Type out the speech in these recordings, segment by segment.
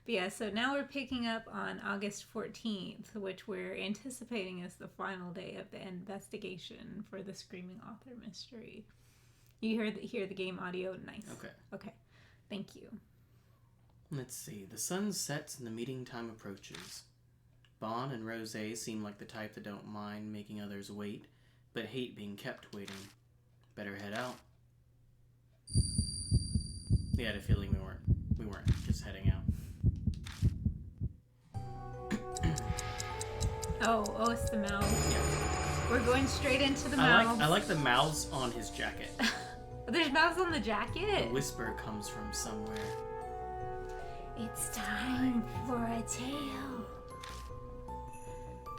But yeah, so now we're picking up on August 14th, which we're anticipating as the final day of the investigation for the Screaming Author mystery. You hear the game audio? Nice. Okay. Thank you. Let's see. The sun sets and the meeting time approaches. Bon and Rose seem like the type that don't mind making others wait, but hate being kept waiting. Better head out. We had a feeling we weren't just heading out. Oh, it's the mouths. Yeah. We're going straight into the mouths. I like the mouths on his jacket. There's mouths on the jacket? The whisper comes from somewhere. It's time for a tale.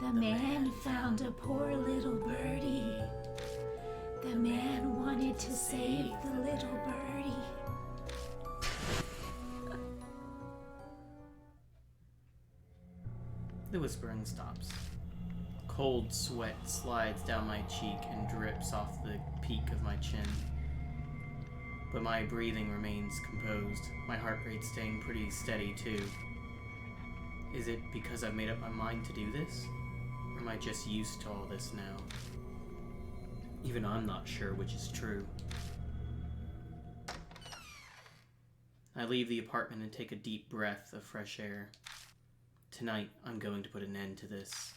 The man found a poor little birdie. The man wanted to save the little birdie. The whispering stops. Cold sweat slides down my cheek and drips off the peak of my chin. But my breathing remains composed, my heart rate staying pretty steady too. Is it because I've made up my mind to do this? Or am I just used to all this now? Even I'm not sure which is true. I leave the apartment and take a deep breath of fresh air. Tonight, I'm going to put an end to this.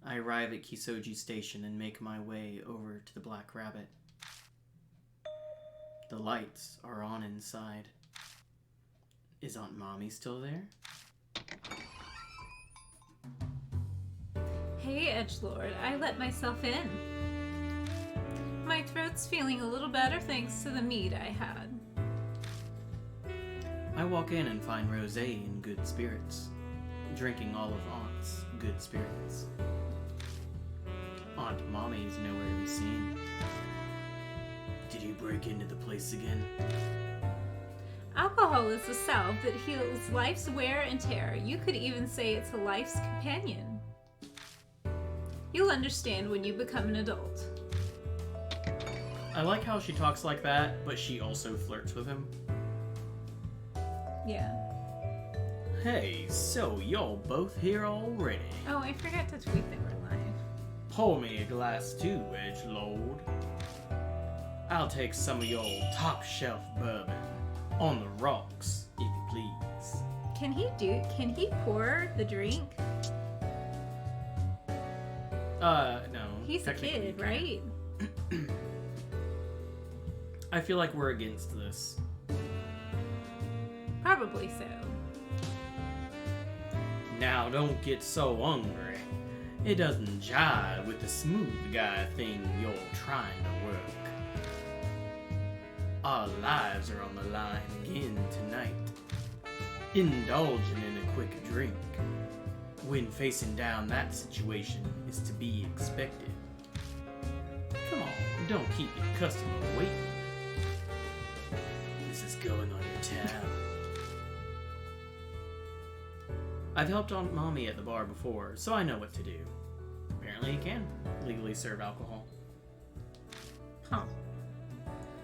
I arrive at Kisoji Station and make my way over to the Black Rabbit. The lights are on inside. Is Aunt Mommy still there? Hey, Edgelord, I let myself in. My throat's feeling a little better thanks to the mead I had. I walk in and find Rose in good spirits, drinking all of Aunt's good spirits. Aunt Mommy's nowhere to be seen. Did you break into the place again? Alcohol is a salve that heals life's wear and tear. You could even say it's a life's companion. You'll understand when you become an adult. I like how she talks like that, but she also flirts with him. Yeah. Hey, so you're both here already. Oh, I forgot to tweet that we're live. Pour me a glass too, Edgelord. I'll take some of your top shelf bourbon. On the rocks, if you please. Can he pour the drink? No. He's a kid, right? I feel like we're against this. Probably so. Now don't get so hungry. It doesn't jive with the smooth guy thing you're trying to work. Our lives are on the line again tonight. Indulging in a quick drink, when facing down that situation, is to be expected. Come on, don't keep your customer waiting. This is going on your tab. I've helped Aunt Mommy at the bar before, so I know what to do. Apparently you can legally serve alcohol. Huh.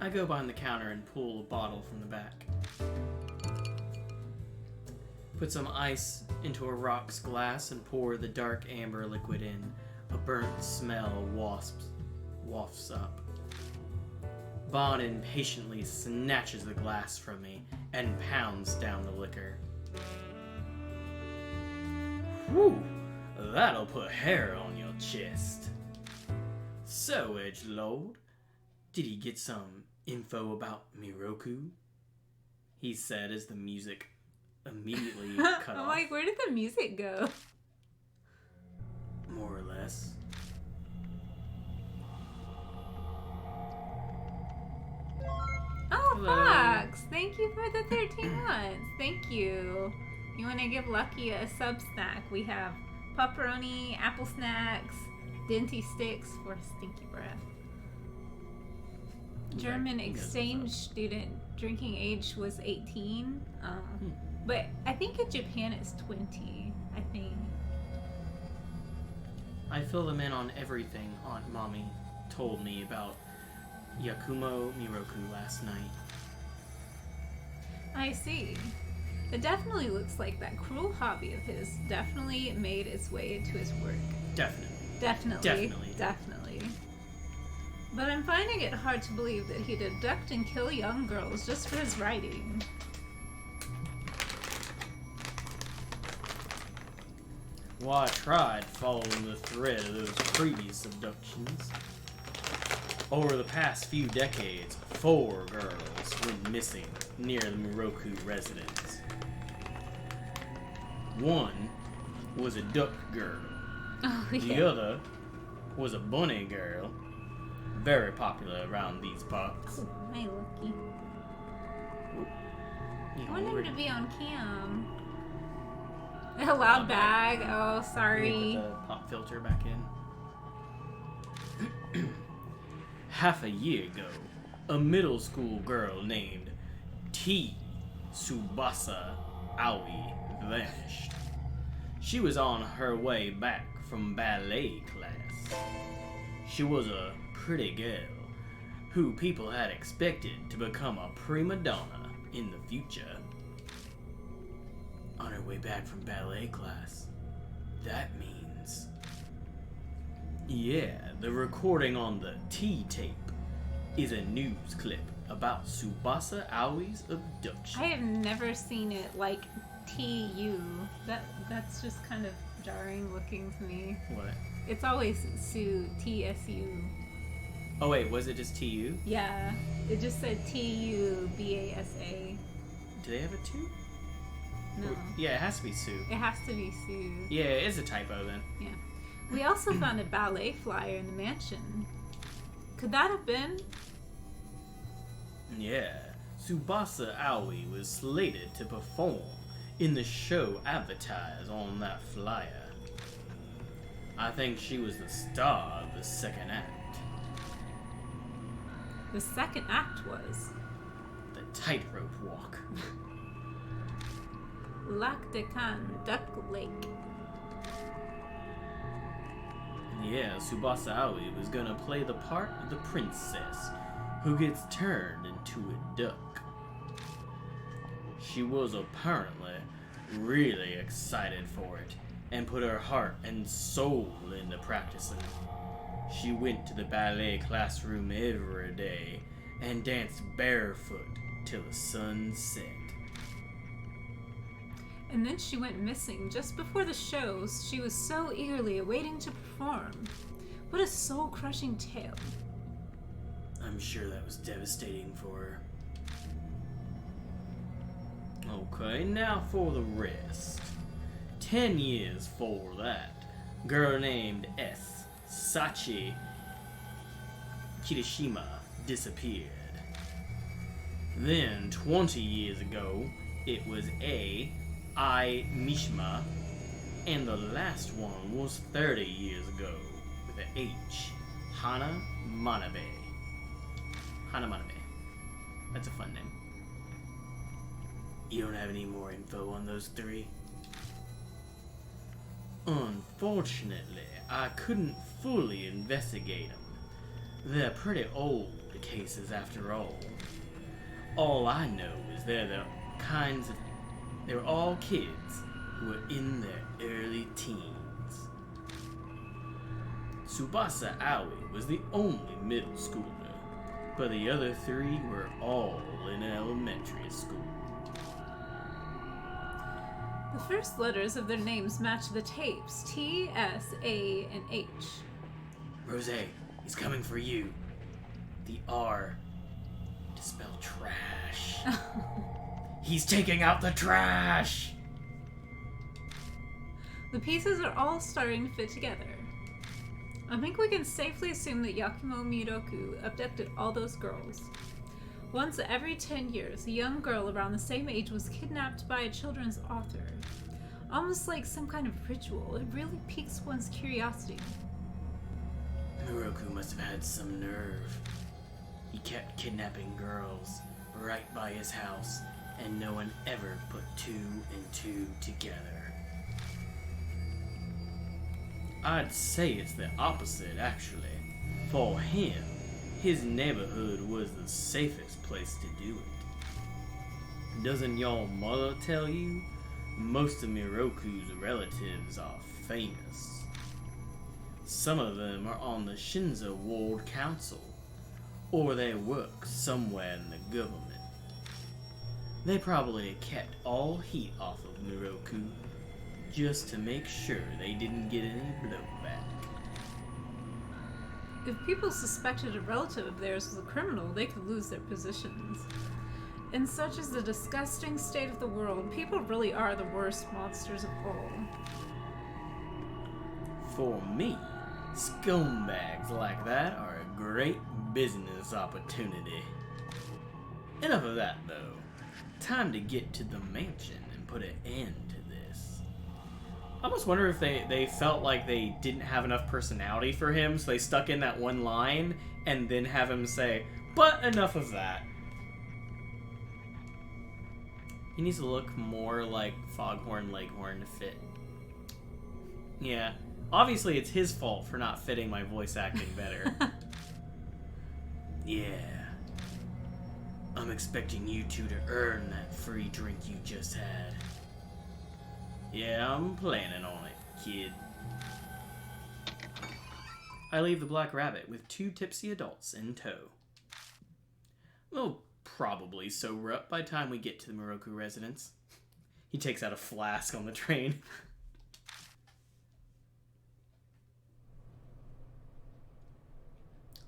I go behind the counter and pull a bottle from the back. Put some ice into a rocks glass and pour the dark amber liquid in. A burnt smell wafts up. Bon impatiently snatches the glass from me and pounds down the liquor. Whew, that'll put hair on your chest. So, Edgelord, did he get some info about Miroku? He said as the music immediately cut off. I'm like, where did the music go? More or less. Oh, Hello. Fox! Thank you for the 13 months. Thank you. You want to give Lucky a sub snack? We have pepperoni, apple snacks, Denty sticks for stinky breath. German exchange student drinking age was 18. But I think in Japan it's 20. I think. I fill them in on everything Aunt Mommy told me about Yakumo Miroku last night. I see. It definitely looks like that cruel hobby of his definitely made its way into his work. Definitely. But I'm finding it hard to believe that he'd abduct and kill young girls just for his writing. Well, I tried following the thread of those previous abductions. Over the past few decades, 4 girls went missing near the Muroku residence. One was a duck girl. Oh, yeah. The other was a bunny girl, very popular around these parts. Oh, my lucky. I want him to be on cam. A loud bag. Oh, sorry. Put the pop filter back in. Half a year ago, a middle school girl named T. Tsubasa Aoi vanished. She was on her way back from ballet class. She was a pretty girl who people had expected to become a prima donna in the future. On her way back from ballet class, that means... Yeah, the recording on the T-tape is a news clip about Tsubasa Aoi's abduction. I have never seen it like TU. That's just kind of jarring looking to me. What? It's always Sue, TSU. Oh wait, was it just TU? Yeah, it just said TUBASA. Do they have a 2? No. Yeah, it has to be Sue. It has to be Sue. Yeah, it is a typo then. Yeah. We also found a ballet flyer in the mansion. Could that have been? Yeah, Tsubasa Aoi was slated to perform in the show advertised on that flyer. I think she was the star of the second act. The second act was The tightrope walk. Lac de Can, Duck Lake. Yeah, Tsubasa Aoi was gonna play the part of the princess who gets turned into a duck. She was apparently really excited for it and put her heart and soul into practicing. She went to the ballet classroom every day and danced barefoot till the sun set. And then she went missing just before the shows she was so eagerly awaiting to perform. What a soul-crushing tale. I'm sure that was devastating for her. Okay, now for the rest. 10 years for that, girl named S. Sachi Kirishima disappeared. Then, 20 years ago, it was A. I. Mishima, and the last one was 30 years ago with an H. Hana Manabe. Hana Manabe. That's a fun name. You don't have any more info on those 3? Unfortunately, I couldn't fully investigate them. They're pretty old cases after all. All I know is they're all kids who were in their early teens. Tsubasa Aoi was the only middle schooler, but the other 3 were all in elementary school. The first letters of their names match the tapes, T, S, A, and H. Rose, he's coming for you. The R to spell trash. He's taking out the trash! The pieces are all starting to fit together. I think we can safely assume that Yakumo Miroku abducted all those girls. Once every 10 years, a young girl around the same age was kidnapped by a children's author. Almost like some kind of ritual. It really piques one's curiosity. Miroku must have had some nerve. He kept kidnapping girls right by his house, and no one ever put 2 and 2 together. I'd say it's the opposite, actually. For him, his neighborhood was the safest place to do it. Doesn't your mother tell you? Most of Miroku's relatives are famous. Some of them are on the Shinzo Ward Council, or they work somewhere in the government. They probably kept all heat off of Miroku just to make sure they didn't get any blowback. If people suspected a relative of theirs was a criminal, they could lose their positions. And such is the disgusting state of the world, people really are the worst monsters of all. For me, scumbags like that are a great business opportunity. Enough of that, though. Time to get to the mansion and put an end to this. I almost wonder if they felt like they didn't have enough personality for him, so they stuck in that one line and then have him say, "But enough of that." He needs to look more like Foghorn Leghorn to fit. Yeah. Obviously, it's his fault for not fitting my voice acting better. Yeah. I'm expecting you two to earn that free drink you just had. Yeah, I'm planning on it, kid. I leave the Black Rabbit with 2 tipsy adults in tow. They'll probably sober up by the time we get to the Miroku residence. He takes out a flask on the train.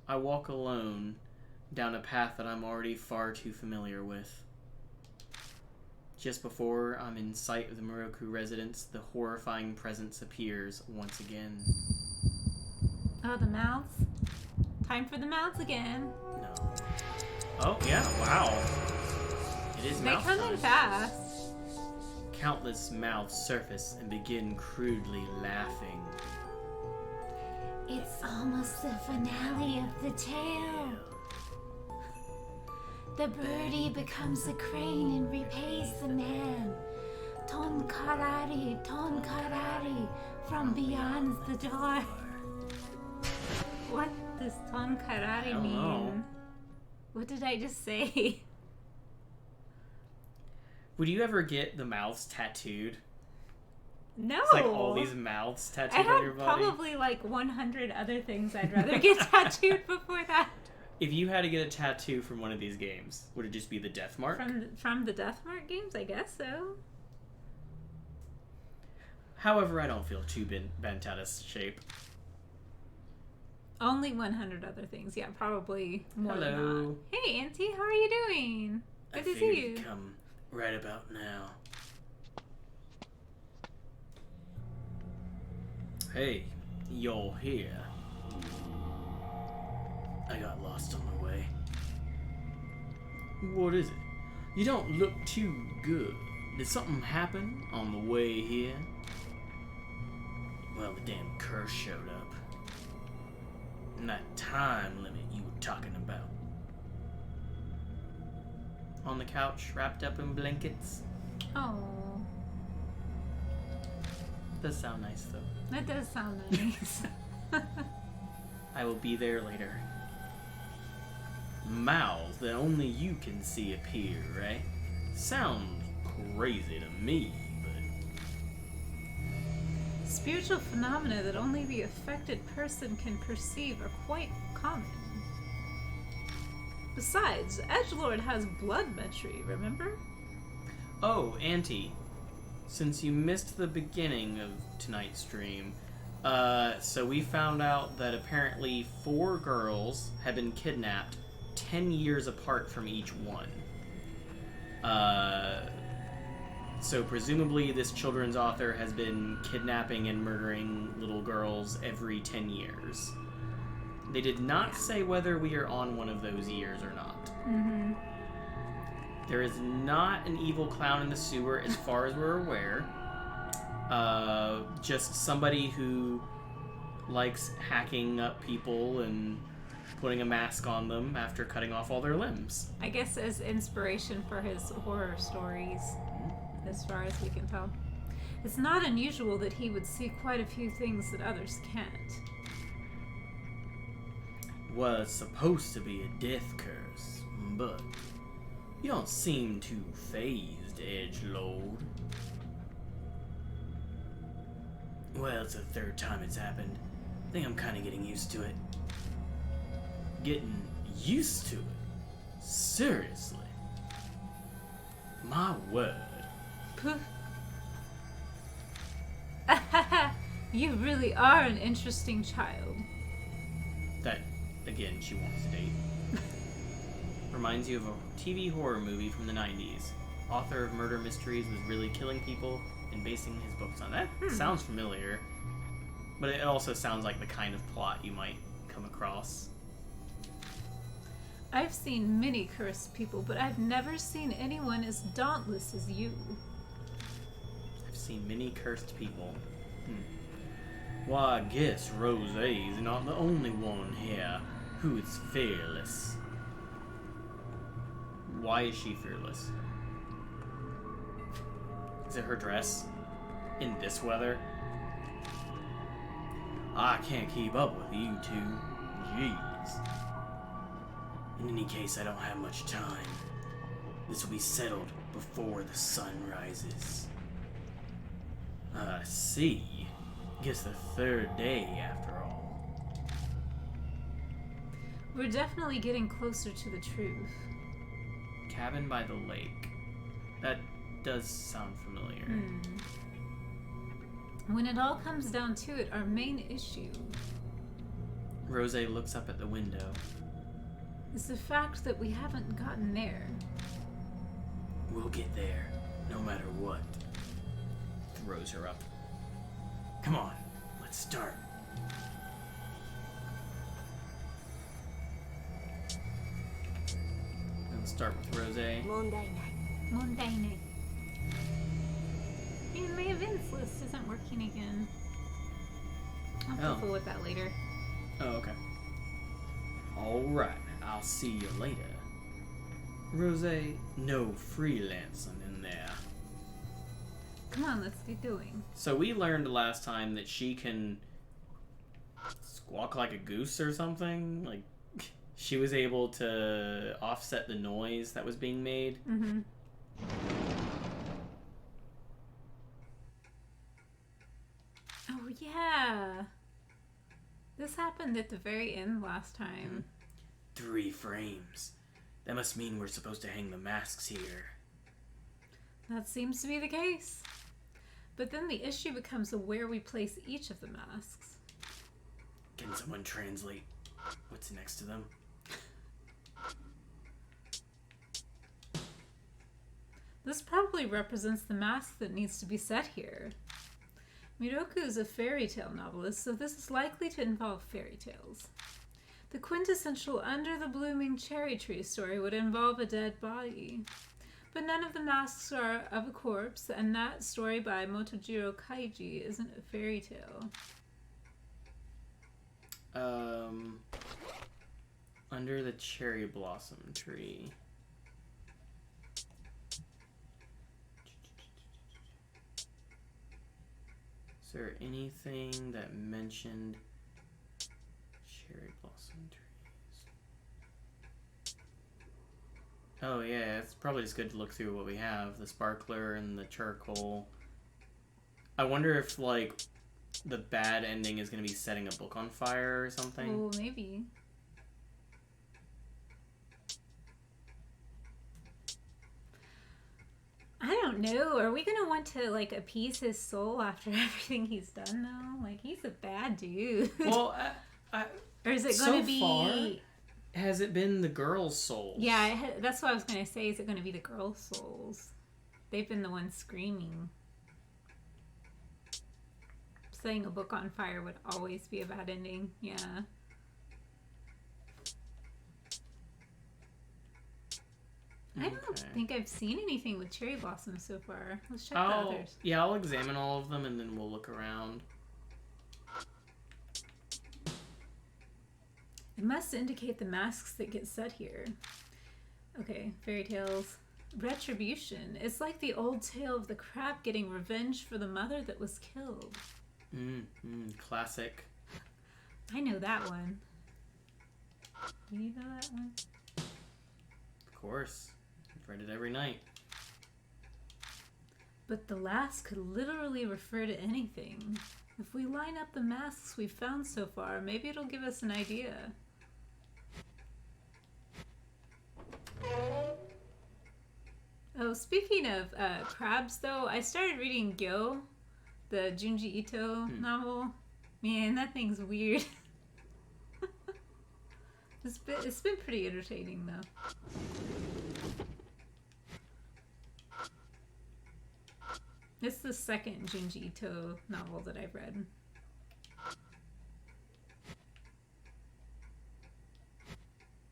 I walk alone down a path that I'm already far too familiar with. Just before I'm in sight of the Miroku residence, the horrifying presence appears once again. Oh, the mouths? Time for the mouths again. No. Oh, yeah, wow. It is They mouth come time. in fast. Countless mouths surface and begin crudely laughing. It's almost the finale of the tale. The birdie becomes a crane and repays the man. Ton karari, from beyond the door. What does Tonkarari don't mean? know. What did I just say? Would you ever get the mouths tattooed? No. It's like all these mouths I tattooed on your had body. probably like 100 other things I'd rather get tattooed before that. If you had to get a tattoo from one of these games, would it just be the death mark? From the Deathmark games, I guess so. However, I don't feel too bent out of shape. Only 100 other things. Yeah, probably more than Hello. not. Hey, Auntie, how are you doing? Good I to figured see you. you'd come right about now. Hey, you're here. I got lost on the way. What is it? You don't look too good. Did something happen on the way here? Well, the damn curse showed up. And that time limit you were talking about. On the couch, wrapped up in blankets. Oh, Does sound nice, though. that does sound nice. I will be there later. Mouths that only you can see appear, right? Sounds crazy to me, but... Spiritual phenomena that only the affected person can perceive are quite common. Besides, Edgelord has bloodmetry, remember? Oh, Auntie. Since you missed the beginning of tonight's stream, so we found out that apparently 4 girls have been kidnapped 10 years apart from each one. So presumably this children's author has been kidnapping and murdering little girls every 10 years. They did not say whether we are on one of those years or not. Mm-hmm. There is not an evil clown in the sewer as far as we're aware. Just somebody who likes hacking up people and putting a mask on them after cutting off all their limbs. I guess as inspiration for his horror stories, as far as we can tell. It's not unusual that he would see quite a few things that others can't. Was supposed to be a death curse, but You don't seem too phased, edgelord. Well, it's the third time it's happened. I think I'm kind of getting used to it. Getting used to it? Seriously? My word. Poof. You really are an interesting child. That, again, she wants to date. Reminds you of a TV horror movie from the 90s. Author of murder mysteries was really killing people and basing his books on that. Sounds familiar. But it also sounds like the kind of plot you might come across. I've seen many cursed people, but I've never seen anyone as dauntless as you. I've seen many cursed people. Why, I guess Rosé's not the only one here who is fearless. Why is she fearless? Is it her dress? In this weather? I can't keep up with you two. Jeez. In any case, I don't have much time. This will be settled before the sun rises. I see. Guess the third day after all. We're definitely getting closer to the truth. Cabin by the lake. That does sound familiar. When it all comes down to it, our main issue Rosé looks up at the window. is the fact that we haven't gotten there. We'll get there, no matter what. Throws her up. Come on, let's start. Let's start with Rosé. Monday night. And my events list isn't working again. I'll have to fool with that later. Oh, okay. Alright, I'll see you later. Rosé, no freelancing in there. Come on, let's get going. So we learned last time that she can squawk like a goose or something. Like, she was able to offset the noise that was being made. Mm-hmm. Oh, yeah. This happened at the very end last time. 3 frames. That must mean we're supposed to hang the masks here. That seems to be the case. But then the issue becomes where we place each of the masks. Can someone translate what's next to them? This probably represents the mask that needs to be set here. Miroku is a fairy tale novelist, so this is likely to involve fairy tales. The quintessential Under the Blooming Cherry Tree story would involve a dead body. But none of the masks are of a corpse, and that story by Motojiro Kaiji isn't a fairy tale. Under the cherry blossom tree. Is there anything that mentioned cherry blossom trees? Oh yeah, it's probably just good to look through what we have. The sparkler and the charcoal. I wonder if, like, the bad ending is going to be setting a book on fire or something. Oh, maybe. I don't know. Are we gonna want to, like, appease his soul after everything he's done, though? Like, he's a bad dude. Well, or is it so gonna be? far, has it been the girls' souls? Yeah, that's what I was gonna say. Is it gonna be the girls' souls? They've been the ones screaming. Setting a book on fire would always be a bad ending. Yeah. I don't think I've seen anything with cherry blossoms so far. Let's check the others. Yeah, I'll examine all of them and then we'll look around. It must indicate the masks that get set here. Okay, fairy tales. Retribution. It's like the old tale of the crab getting revenge for the mother that was killed. Classic. I know that one. Do you know that one? Of course. read it every night. But the last could literally refer to anything. If we line up the masks we've found so far, maybe it'll give us an idea. Oh, speaking of crabs, though, I started reading Gyo, the Junji Ito novel. Man, that thing's weird. It's been pretty entertaining, though. It's the second Junji Ito novel that I've read.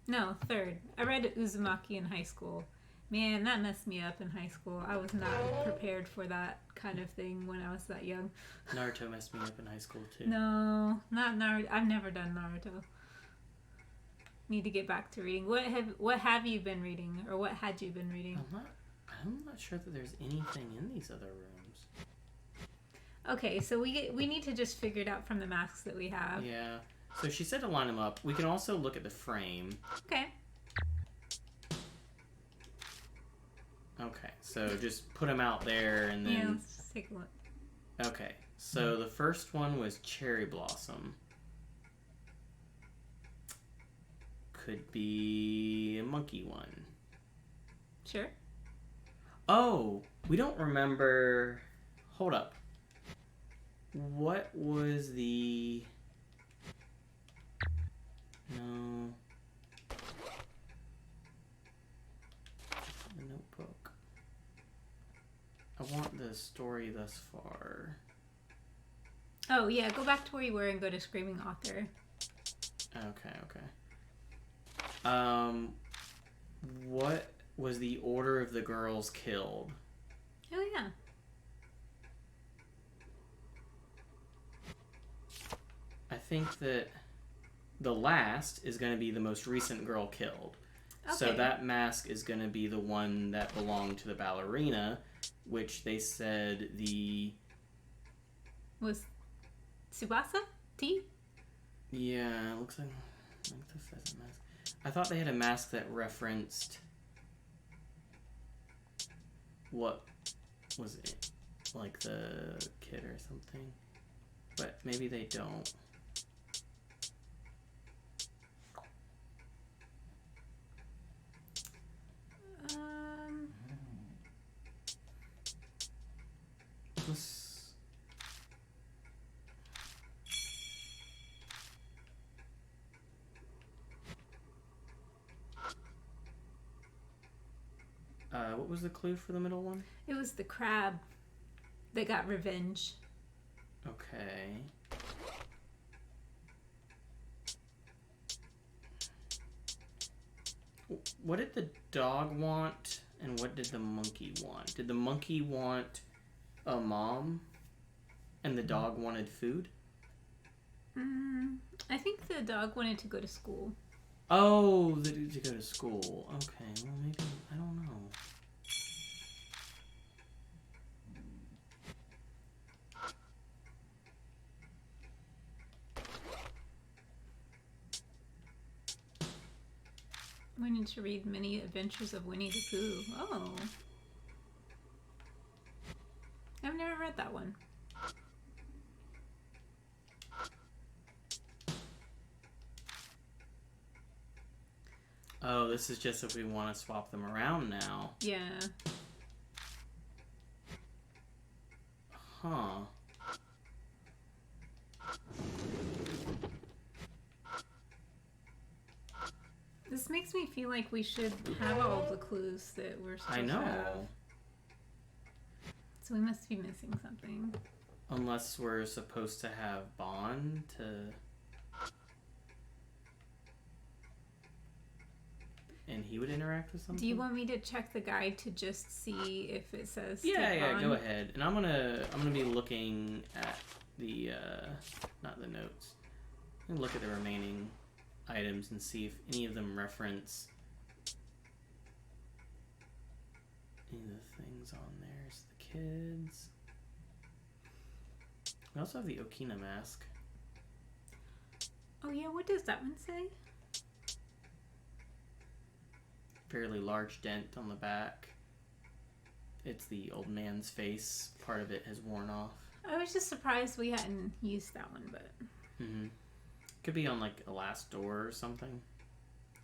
No, third. I read Uzumaki in high school. Man, that messed me up in high school. I was not prepared for that kind of thing when I was that young. Naruto messed me up in high school too. No, not Naruto. I've never done Naruto. Need to get back to reading. What have you been reading, or what had you been reading? I'm not sure that there's anything in these other rooms. Okay, so we need to just figure it out from the masks that we have. Yeah. So she said to line them up. We can also look at the frame. Okay. Okay, so just put them out there and then... Yeah, let's just take a look. Okay, so the first one was Cherry Blossom. Could be a monkey one. Sure. Oh, we don't remember... Hold up. What was the... No... The Notebook. I want the story thus far. Oh, yeah, go back to where you were and go to Screaming Author. Okay. What was the order of the girls killed? Oh, yeah. I think that the last is going to be the most recent girl killed. Okay. So that mask is going to be the one that belonged to the ballerina, which they said was Tsubasa? T? Yeah, it looks like the pheasant mask. I thought they had a mask that referenced... What was it? Like the kid or something. But maybe they don't. What was the clue for the middle one? It was the crab that got revenge. Okay. What did the dog want, and what did the monkey want? Did the monkey want a mom, and the dog wanted food? I think the dog wanted to go to school. Oh, to go to school. Okay, well maybe, I don't know. We need to read Many Adventures of Winnie the Pooh. Oh. I've never read that one. Oh, this is just if we want to swap them around now. Yeah. Huh. This makes me feel like we should have all the clues that we're supposed I know. to have. So we must be missing something. Unless we're supposed to have Bond to... And he would interact with something? Do you want me to check the guide to just see if it says Yeah, go ahead. And I'm gonna be looking at the not the notes. I'm gonna look at the remaining items and see if any of them reference any of the things on there. It's the kids. We also have the Okina mask. Oh yeah, what does that one say? fairly large dent on the back. It's the old man's face. Part of it has worn off. I was just surprised we hadn't used that one, but... Mm-hmm. Could be on, like, a last door or something.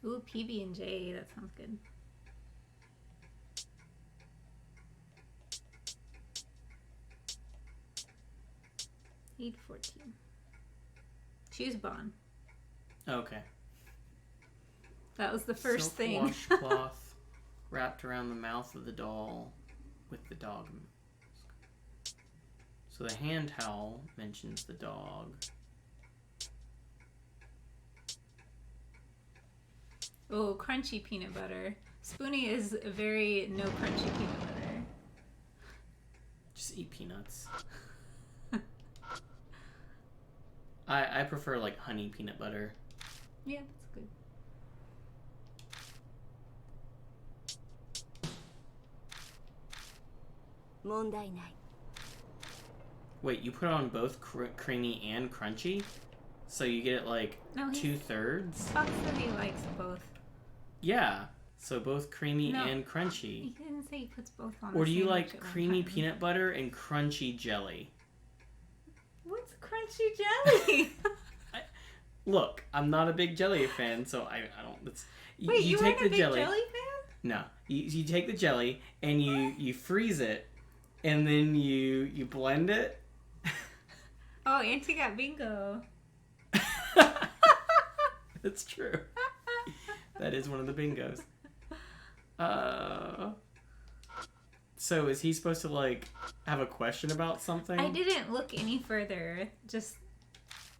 Ooh, PB&J. That sounds good. $8.14. Choose Bond. Okay. That was the first Silk thing. washcloth wrapped around the mouth of the doll with the dog. So the hand towel mentions the dog. Oh, crunchy peanut butter. Spoonie is very no crunchy peanut butter. Just eat peanuts. I prefer like honey peanut butter. Yeah, that's good. Wait, you put on both creamy and crunchy? So you get it like No, 2/3? Fox said he likes both. Yeah. So both creamy No. and He crunchy. didn't say he puts both on. Or the do you sandwich like at one creamy time. peanut butter and crunchy jelly? What's crunchy jelly? Look, I'm not a big jelly fan, so I don't. It's, Wait, you take weren't a the big jelly fan? No, you take the jelly and you freeze it, and then you blend it. Oh, Auntie got bingo. That's true. That is one of the bingos. So is he supposed to like have a question about something? I didn't look any further. Just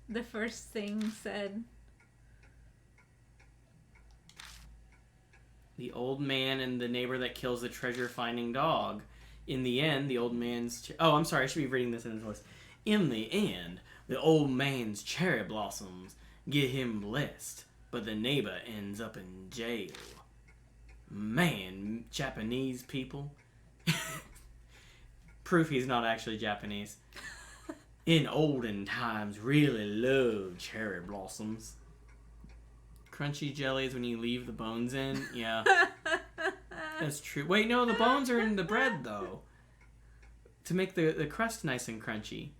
the first thing said. The old man and the neighbor that kills the treasure-finding dog. In the end, the old man's... Oh, I'm sorry. I should be reading this in his voice. In the end, the old man's cherry blossoms get him blessed, but the neighbor ends up in jail. Man, Japanese people. Proof he's not actually Japanese. In olden times, really loved cherry blossoms. Crunchy jellies when you leave the bones in. Yeah. That's true. Wait, no, the bones are in the bread, though. To make the crust nice and crunchy.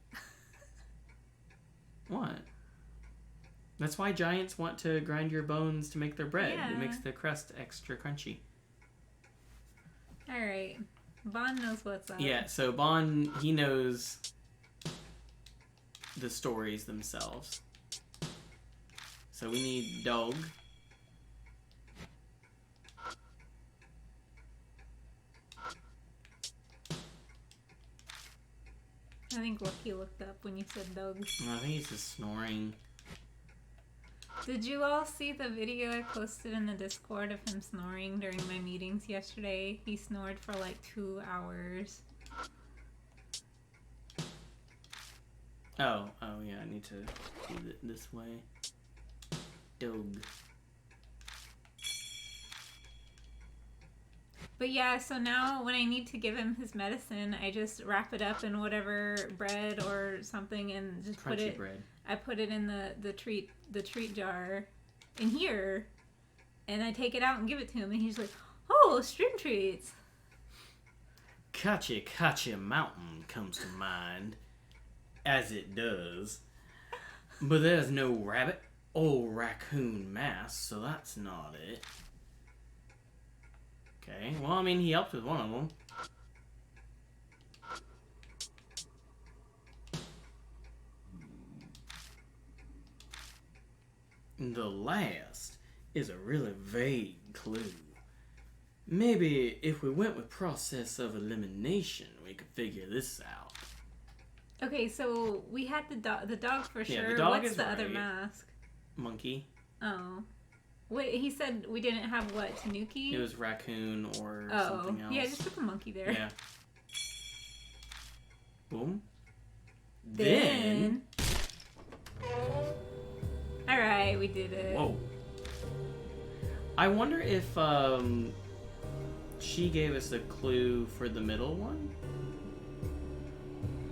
What? That's why giants want to grind your bones to make their bread. Yeah. It makes the crust extra crunchy. Alright. Bond knows what's up. Yeah, so Bond, he knows the stories themselves. So we need dog. I think Lucky looked up when you said dogs. I think he's just snoring. Did you all see the video I posted in the Discord of him snoring during my meetings yesterday? He snored for like 2 hours. Oh yeah, I need to do it this way. Dog. But yeah, so now when I need to give him his medicine, I just wrap it up in whatever bread or something and just put Crunchy it. bread. I put it in the treat jar in here, and I take it out and give it to him, and he's like, "Oh, stream treats." Kachi Mountain comes to mind, as it does. But there's no rabbit or raccoon mask, so that's not it. Okay, well, I mean, he helped with one of them. The last is a really vague clue. Maybe if we went with process of elimination, we could figure this out. Okay, so we had the dog for Yeah, sure. the dog What's is the other right. mask? Monkey. Oh. Wait, he said we didn't have what? Tanuki? It was raccoon or oh. something else. Yeah, just put the monkey there. Yeah. Boom. Then... Alright, we did it. Whoa. I wonder if she gave us a clue for the middle one.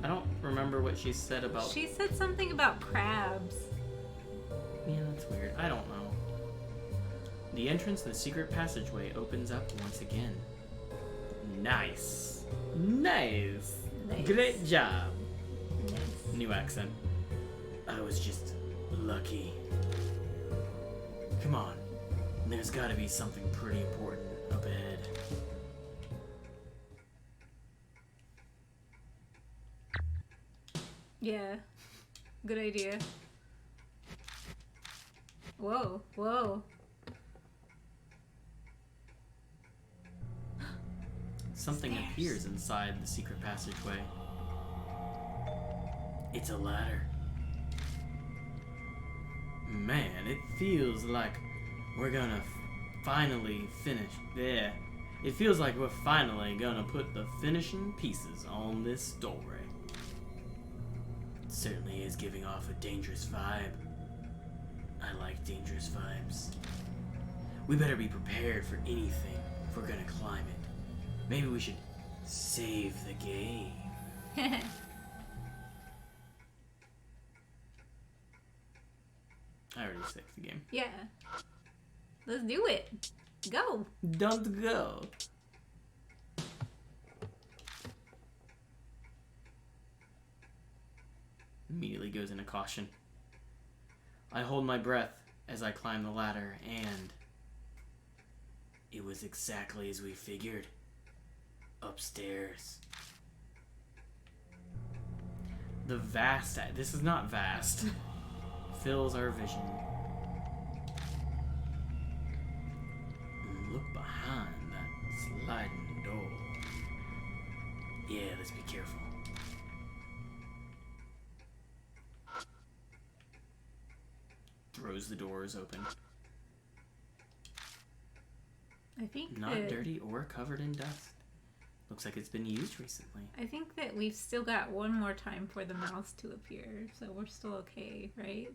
I don't remember what she said about... She said something about crabs. Yeah, that's weird. I don't know. The entrance to the secret passageway opens up once again. Nice. Nice. Great job. Nice. New accent. I was just lucky. Come on. There's gotta be something pretty important up ahead. Yeah. Good idea. Whoa, whoa. Something Stairs. appears inside the secret passageway. It's a ladder. Man, it feels like we're gonna finally finish. Yeah, it feels like we're finally gonna put the finishing pieces on this story. It certainly is giving off a dangerous vibe. I like dangerous vibes. We better be prepared for anything if we're gonna climb it. Maybe we should save the game. I already saved the game. Yeah. Let's do it. Go. Don't go. Immediately goes into caution. I hold my breath as I climb the ladder, and it was exactly as we figured. Upstairs. The vast, this is not vast, fills our vision. Look behind that sliding door. Yeah, let's be careful. Throws the doors open. I think Not that, dirty or covered in dust. Looks like it's been used recently. I think that we've still got one more time for the mouse to appear, so we're still okay, right?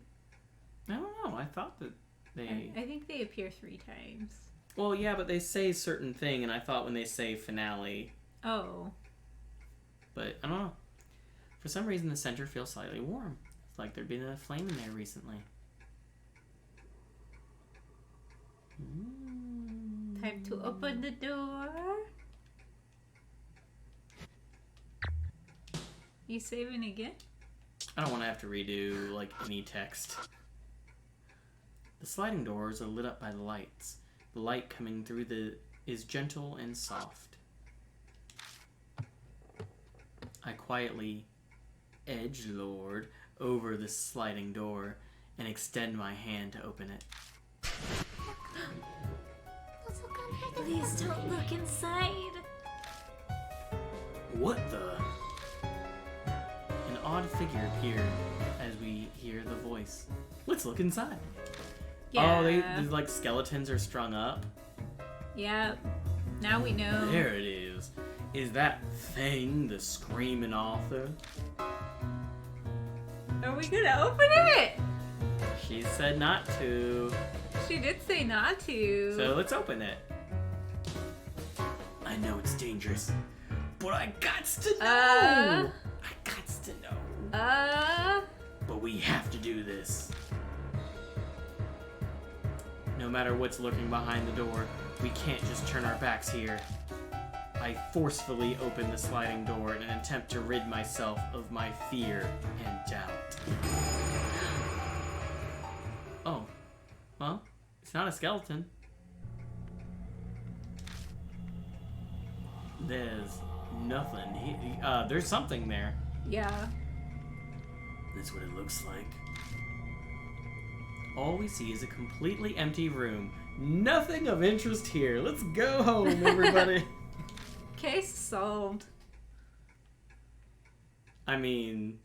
I don't know. I thought that they... I think they appear 3 times. Well, yeah, but they say a certain thing, and I thought when they say finale... Oh. But, I don't know. For some reason, the center feels slightly warm. It's like there'd been a flame in there recently. Time to open the door. You saving again? I don't want to have to redo, like, any text. The sliding doors are lit up by the lights. The light coming through is gentle and soft. I quietly edgelord over the sliding door and extend my hand to open it. Please don't look inside. What the? An odd figure appeared as we hear the voice. Let's look inside. Yeah. Oh, they like skeletons are strung up. Yeah. Now we know. There it is. Is that thing the screaming author? Are we gonna open it? She said not to. She did say not to. So let's open it. I know it's dangerous, but I gots to know. I gots to know. But we have to do this. No matter what's lurking behind the door, we can't just turn our backs here. I forcefully open the sliding door in an attempt to rid myself of my fear and doubt. Oh. Well, it's not a skeleton. There's nothing here. There's something there. Yeah. That's what it looks like. All we see is a completely empty room. Nothing of interest here. Let's go home, everybody. Case solved. I mean,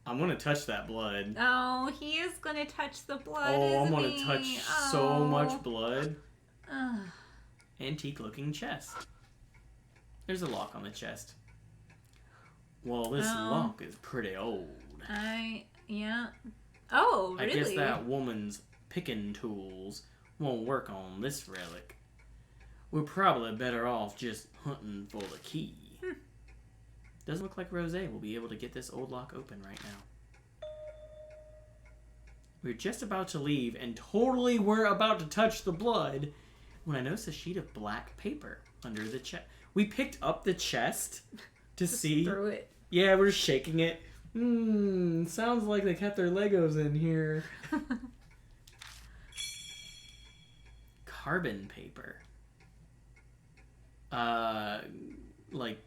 I'm gonna touch that blood. Oh, he is gonna touch the blood. Oh, I'm isn't gonna he? touch Oh. so much blood. Ugh. Antique-looking chest. There's a lock on the chest. Well, this Oh. lock is pretty old. Yeah. Oh, really? I guess that woman's picking tools won't work on this relic. We're probably better off just hunting for the key. Doesn't look like Rosé will be able to get this old lock open right now. We were just about to leave and totally weren't about to touch the blood when I noticed a sheet of black paper under the chest. We picked up the chest to see. Threw it. Yeah, we're shaking it. Sounds like they kept their Legos in here. Carbon paper. Like,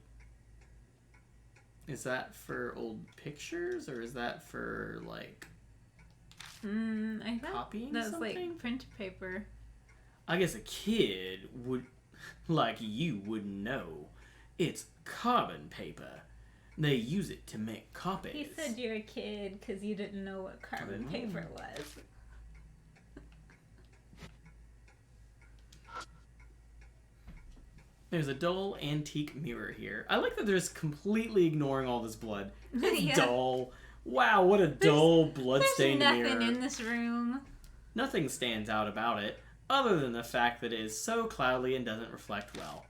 is that for old pictures or is that for like I thought copying that's something? like print paper. I guess a kid would, like you, wouldn't know. It's carbon paper. They use it to make copies. He said you're a kid because you didn't know what carbon paper was. There's a dull antique mirror here. I like that they're just completely ignoring all this blood. It's Yeah. dull. Wow, what a dull blood-stained There's mirror. nothing in this room. Nothing stands out about it, other than the fact that it is so cloudy and doesn't reflect well.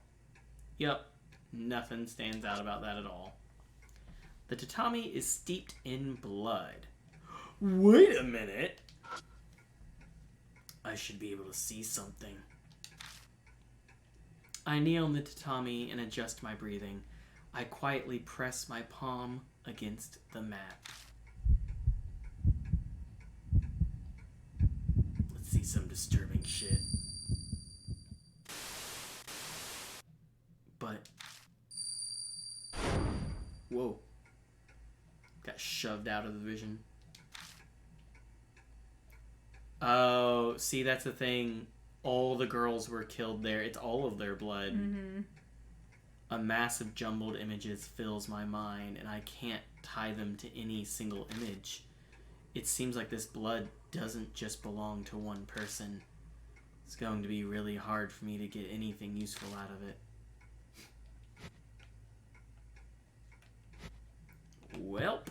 Yup, nothing stands out about that at all. The tatami is steeped in blood. Wait a minute! I should be able to see something. I kneel on the tatami and adjust my breathing. I quietly press my palm against the mat. Let's see some disturbing shit. But... Whoa. Got shoved out of the vision. Oh, see, that's the thing. All the girls were killed there. It's all of their blood. Mm-hmm. A mass of jumbled images fills my mind, and I can't tie them to any single image. It seems like this blood doesn't just belong to one person. It's going to be really hard for me to get anything useful out of it. Welp.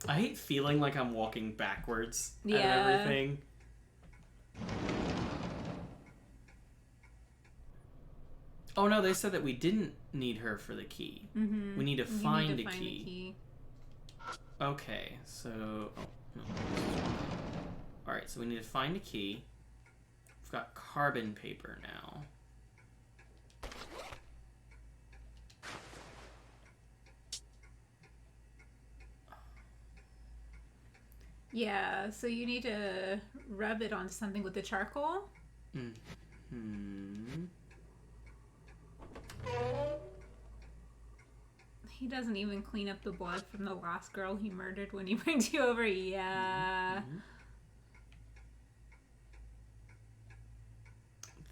I hate feeling like I'm walking backwards out of everything. Oh no, they said that we didn't need her for the key. Mm-hmm. We need to find a a key. Okay, so... Oh, no. Alright, so we need to find a key. We've got carbon paper now. Yeah, so you need to rub it onto something with the charcoal. He doesn't even clean up the blood from the last girl he murdered when he brings you over. Yeah.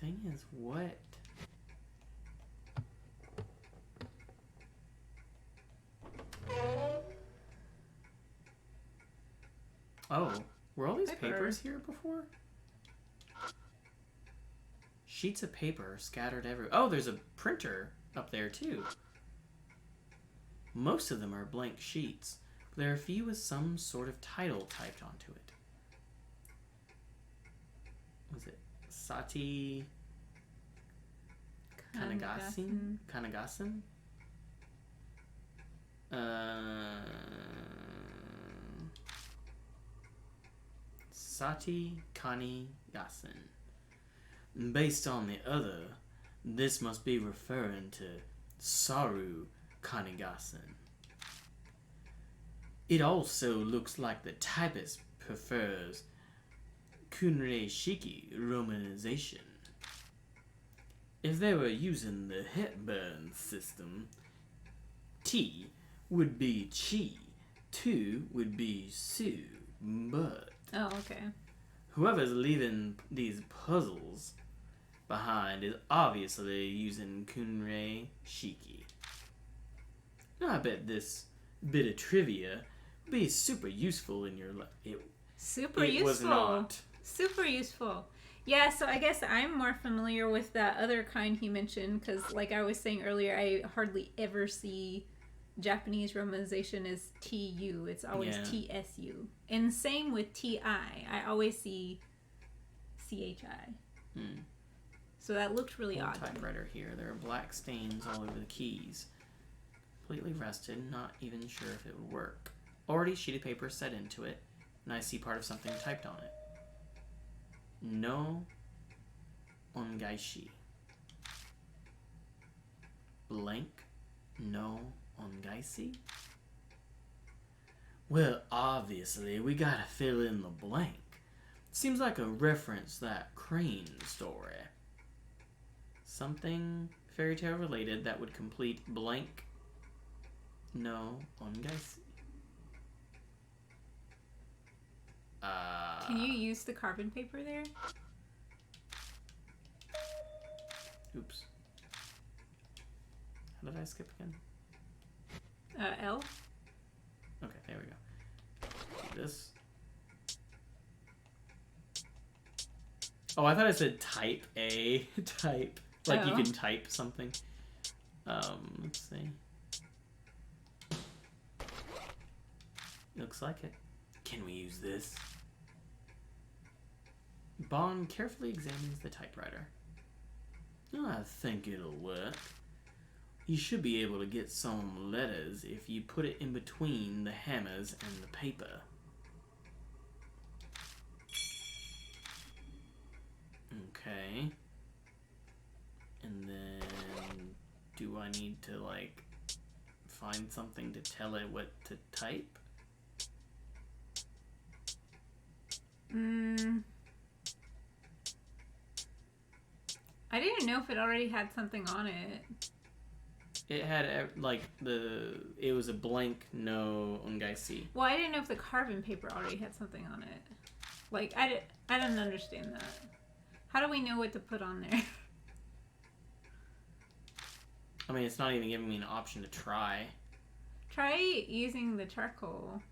Thing is, what? Oh, were all these papers here before? Sheets of paper scattered everywhere. Oh, there's a printer up there too. Most of them are blank sheets, but there are a few with some sort of title typed onto it. Was it Sati Kanagasin? Kanagasin? Sati Kanigasen. Based on the other, this must be referring to Saru Kanigasen. It also looks like the typist prefers Kunrei Shiki romanization. If they were using the Hepburn system, T would be Chi, 2 would be Su, but... Oh, okay. Whoever's leaving these puzzles behind is obviously using Kunrei Shiki. Now I bet this bit of trivia would be super useful in your life. Super it useful. was not. Super useful. Yeah, so I guess I'm more familiar with that other kind he mentioned because, like I was saying earlier, I hardly ever see Japanese romanization as TU. It's always TSU. And same with TI. I always see CHI. So that looked really odd. Typewriter here. There are black stains all over the keys. completely rusted, not even sure if it would work. Already sheet of paper set into it, and I see part of something typed on it. No ongaishi. Blank no ongaishi? Well, obviously, we gotta fill in the blank. Seems like a reference to that crane story. Something fairy tale related that would complete blank no ongaishi. Can you use the carbon paper there? Oops. How did I skip again? L? Okay, there we go. Do this. Oh, I thought I said type A. Type. Like you can type something. Let's see. Looks like it. Can we use this? Bond carefully examines the typewriter. I think it'll work. You should be able to get some letters if you put it in between the hammers and the paper. Okay. And then, do I need to, like, find something to tell it what to type? I didn't know if it already had something on it. It had, like, it was a blank no ongaishi. Well, I didn't know if the carbon paper already had something on it. Like, I didn't understand that. How do we know what to put on there? I mean, it's not even giving me an option to try. Try using the charcoal.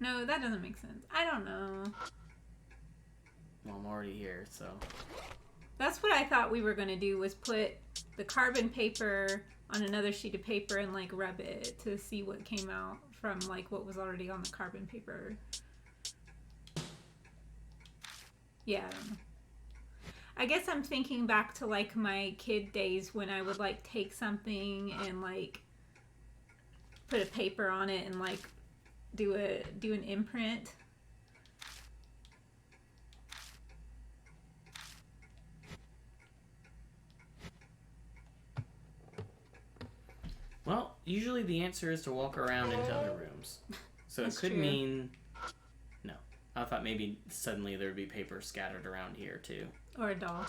No, that doesn't make sense. I don't know. Well, I'm already here, so... That's what I thought we were going to do, was put the carbon paper on another sheet of paper and, like, rub it to see what came out from, like, what was already on the carbon paper. Yeah, I don't know. I guess I'm thinking back to, like, my kid days when I would, like, take something and, like, put a paper on it and, like, do an imprint. Well, usually the answer is to walk around into other rooms. So it could true. mean... No. I thought maybe suddenly there would be paper scattered around here, too. Or a doll.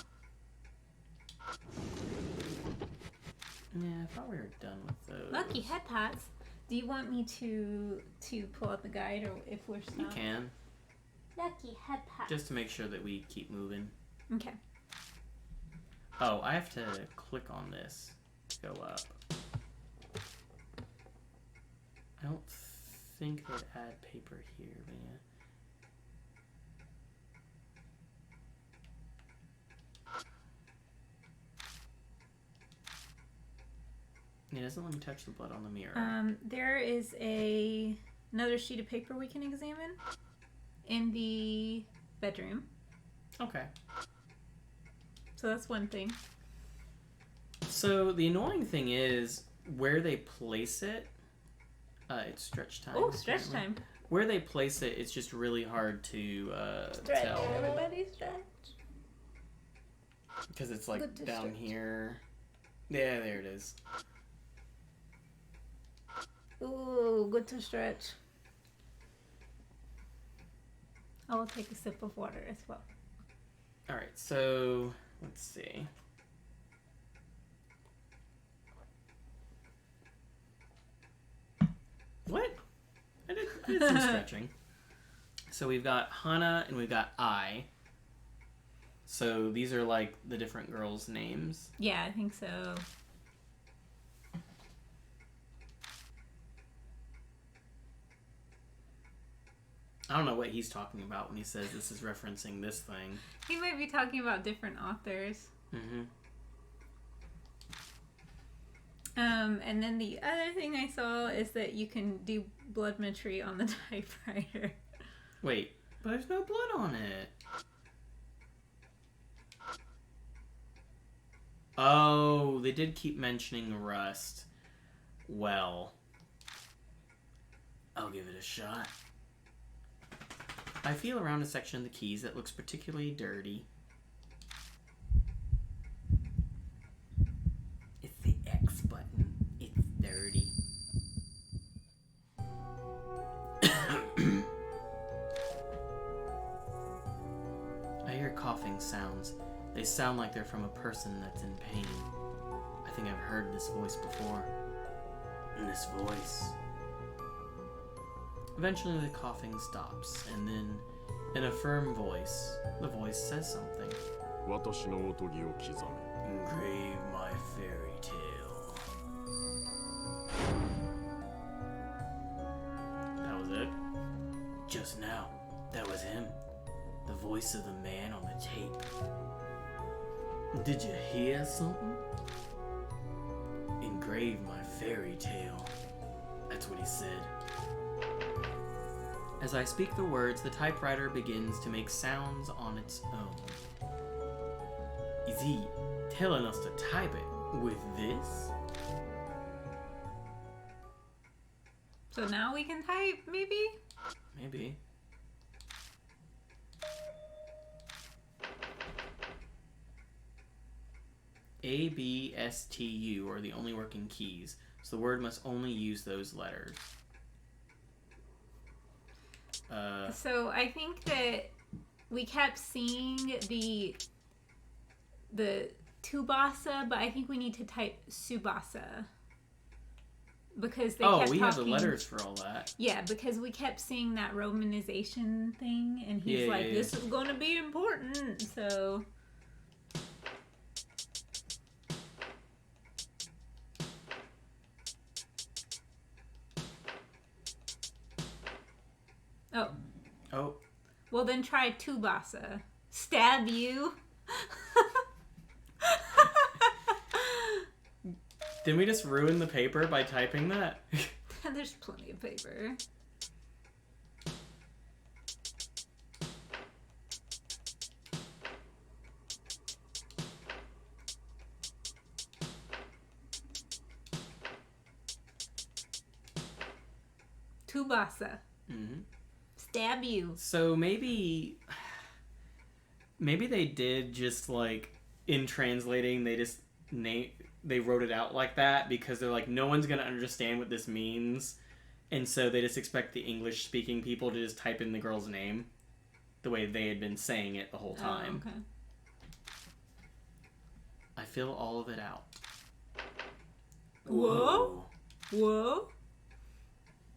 Yeah, I thought we were done with those. Lucky head pots. Do you want me to pull out the guide, or if we're stopped? You can. Lucky head pots. Just to make sure that we keep moving. Okay. Oh, I have to click on this to go up. I don't think they'd add paper here, but yeah. It doesn't let me touch the blood on the mirror. There is another sheet of paper we can examine in the bedroom. Okay. So that's one thing. So the annoying thing is where they place it. It's stretch time. Oh, stretch time. Where they place it, it's just really hard to Stretch. tell. Everybody stretch. Because it's like Good to down stretch. here. Yeah, there it is. Ooh, good to stretch. I will take a sip of water as well. Alright, so let's see. What? I did some stretching. So we've got Hana and we've got Ai. So these are like the different girls' names. Yeah, I think so. I don't know what he's talking about when he says this is referencing this thing. He might be talking about different authors. Mm-hmm. And then the other thing I saw is that you can do bloodmetry on the typewriter. Wait, but there's no blood on it. Oh, they did keep mentioning rust. Well, I'll give it a shot. I feel around a section of the keys that looks particularly dirty. It's the X button. It's dirty. I hear coughing sounds. They sound like they're from a person that's in pain. I think I've heard this voice before. And this voice. Eventually the coughing stops, and then, in a firm voice, the voice says something. 私のおとぎを刻め。 Engrave my fairy tale. That was it? Just now, that was him. The voice of the man on the tape. Did you hear something? Engrave my fairy tale. That's what he said. As I speak the words, the typewriter begins to make sounds on its own. Is he telling us to type it with this? So now we can type, maybe? Maybe. A, B, S, T, U are the only working keys, so the word must only use those letters. So I think that we kept seeing the Tubasa, but I think we need to type Subasa. Because they kept we talking, have the letters for all that. Yeah, because we kept seeing that romanization thing, and he's this is going to be important, so... Oh. Well, then try Tubasa. Stab you. Didn't we just ruin the paper by typing that? There's plenty of paper. Tubasa. Mm-hmm. Stab you. So maybe they did just like in translating they wrote it out like that because they're like no one's gonna understand what this means, and so they just expect the English speaking people to just type in the girl's name the way they had been saying it the whole time. Oh, okay. I feel all of it out. Whoa. Whoa.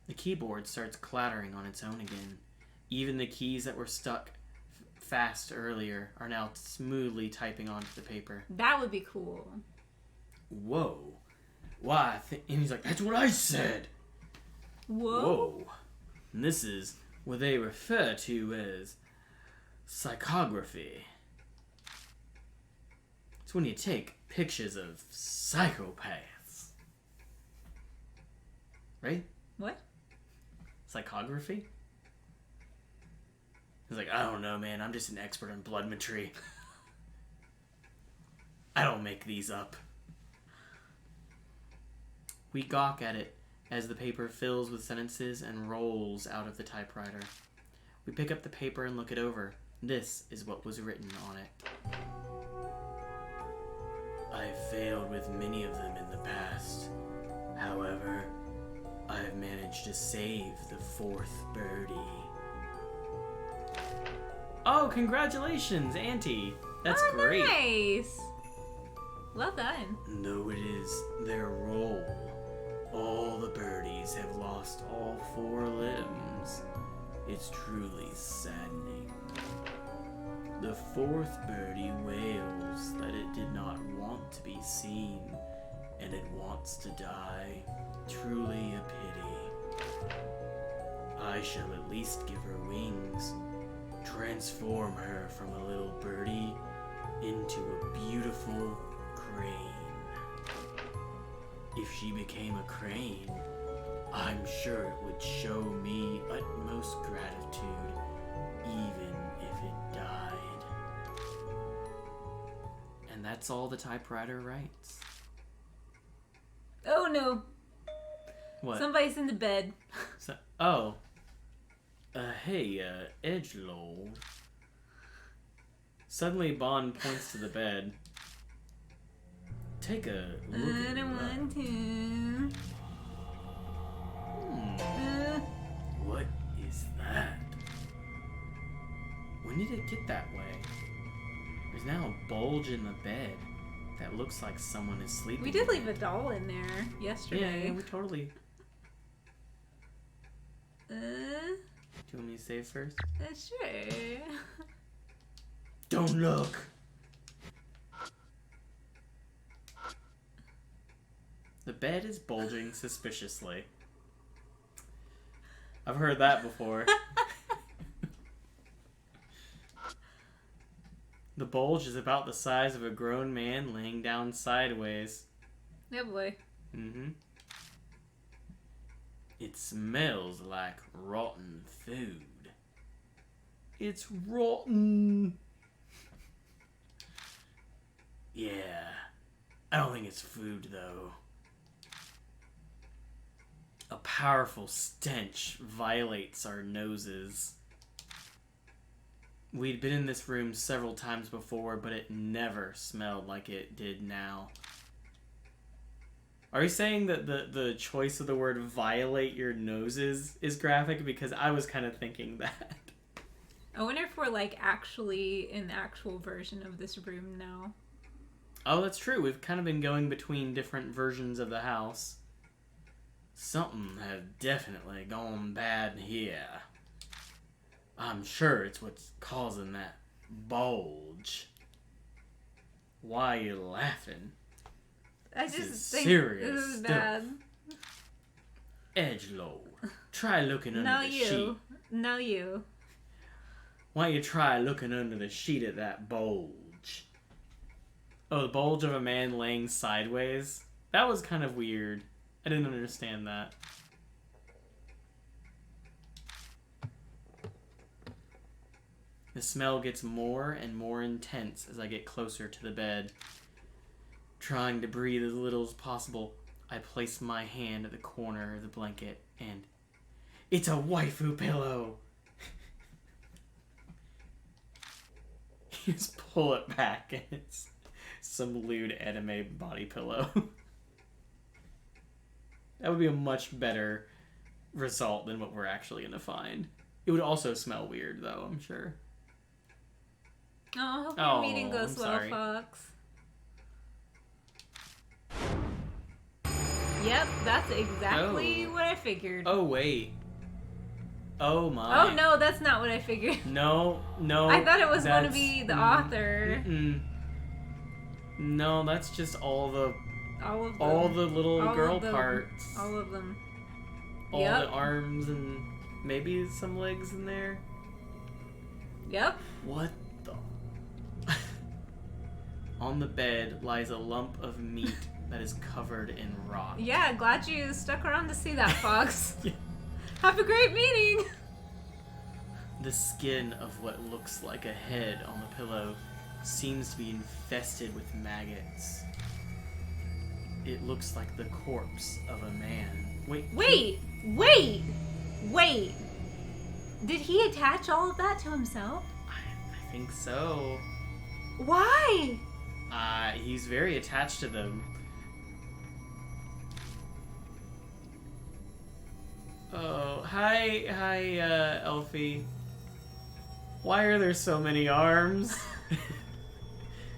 The keyboard starts clattering on its own again. Even the keys that were stuck fast earlier are now smoothly typing onto the paper. That would be cool. Whoa. Why? And he's like, that's what I said. Whoa. And this is what they refer to as psychography. It's when you take pictures of psychopaths. Right? What? Psychography? He's like, I don't know, man. I'm just an expert in bloodmetry. I don't make these up. We gawk at it as the paper fills with sentences and rolls out of the typewriter. We pick up the paper and look it over. This is what was written on it. I have failed with many of them in the past. However, I have managed to save the fourth birdie. Oh, congratulations, Auntie! That's great. Nice. Well done. Though it is their role, all the birdies have lost all four limbs. It's truly saddening. The fourth birdie wails that it did not want to be seen, and it wants to die. Truly a pity. I shall at least give her wings, transform her from a little birdie into a beautiful crane. If she became a crane, I'm sure it would show me utmost gratitude, even if it died. And that's all the typewriter writes. Oh no. What? Somebody's in the bed. Oh. Hey, edgelord. Suddenly, Bond points to the bed. Take a look I at don't that. want to. What is that? When did it get that way? There's now a bulge in the bed that looks like someone is sleeping. We did in leave a it. doll in there yesterday. Yeah, we totally. Uh, Do you want me to save first? sure. Don't look! The bed is bulging suspiciously. I've heard that before. The bulge is about the size of a grown man laying down sideways. Yeah, boy. Mm-hmm. It smells like rotten food. It's rotten. Yeah. I don't think it's food, though. A powerful stench violates our noses. We'd been in this room several times before, but it never smelled like it did now. Are you saying that the choice of the word violate your noses is graphic? Because I was kind of thinking that. I wonder if we're like actually in the actual version of this room now. Oh, that's true. We've kind of been going between different versions of the house. Something has definitely gone bad here. I'm sure it's what's causing that bulge. Why are you laughing? I This just is think serious this is stuff. bad. Edgelord, try looking under No, the you. sheet. No, you. Why don't you try looking under the sheet at that bulge? Oh, the bulge of a man laying sideways? That was kind of weird. I didn't understand that. The smell gets more and more intense as I get closer to the bed. Trying to breathe as little as possible, I place my hand at the corner of the blanket and... It's a waifu pillow! You just pull it back and it's some lewd anime body pillow. That would be a much better result than what we're actually going to find. It would also smell weird, though, I'm sure. Oh, I hope Oh, your meeting goes I'm well, sorry. Fox. Yep, that's exactly Oh. what I figured. Oh, wait. Oh, my. Oh, no, that's not what I figured. No. I thought it was going to that's- be the author. Mm-mm. No, that's just all the All of them. little All girl of them. parts. All of them. All Yep. the arms and maybe some legs in there. Yep. What the? On the bed lies a lump of meat that is covered in rot. Yeah, glad you stuck around to see that, Fox. Yeah. Have a great meeting! The skin of what looks like a head on the pillow seems to be infested with maggots. It looks like the corpse of a man. Wait! Did he attach all of that to himself? I think so. Why? He's very attached to them. Oh, hi, Elfie. Why are there so many arms?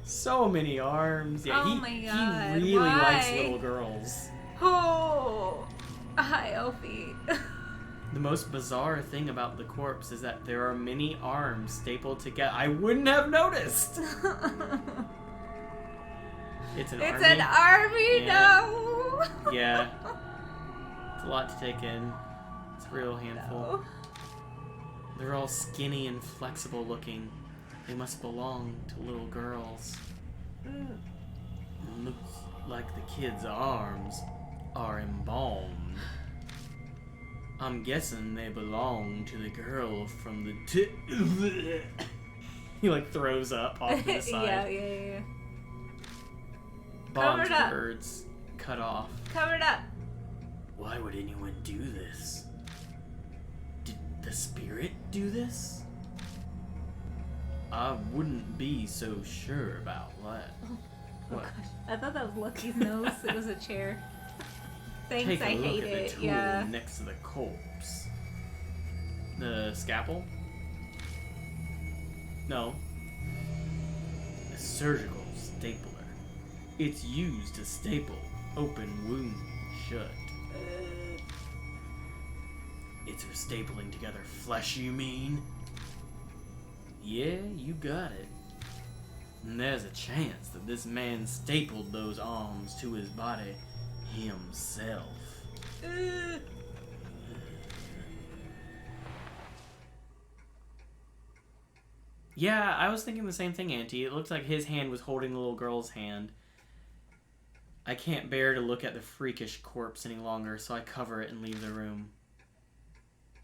So many arms. Yeah, Oh my God, he really likes why? little girls. Oh! Hi, Elfie. The most bizarre thing about the corpse is that there are many arms stapled together. I wouldn't have noticed. It's an It's army. an army, Yeah. no! Yeah. It's a lot to take in. It's a real handful. No. They're all skinny and flexible looking. They must belong to little girls. Mm. It looks like the kids' arms are embalmed. I'm guessing they belong to the girl from the He like throws up off to the side. yeah. Bond's Cover it up. words cut off. Cover it up. Why would anyone do this? Did the spirit do this? I wouldn't be so sure about that. Oh What? gosh. I thought that was Lucky's nose. It was a chair. Thanks, Take a I look hate at it. the tool Yeah. next to the corpse. The scalpel? No. A surgical stapler. It's used to staple open wounds shut. It's for stapling together flesh, you mean? Yeah, you got it. And there's a chance that this man stapled those arms to his body himself. Yeah, I was thinking the same thing, Auntie. It looks like his hand was holding the little girl's hand. I can't bear to look at the freakish corpse any longer, so I cover it and leave the room.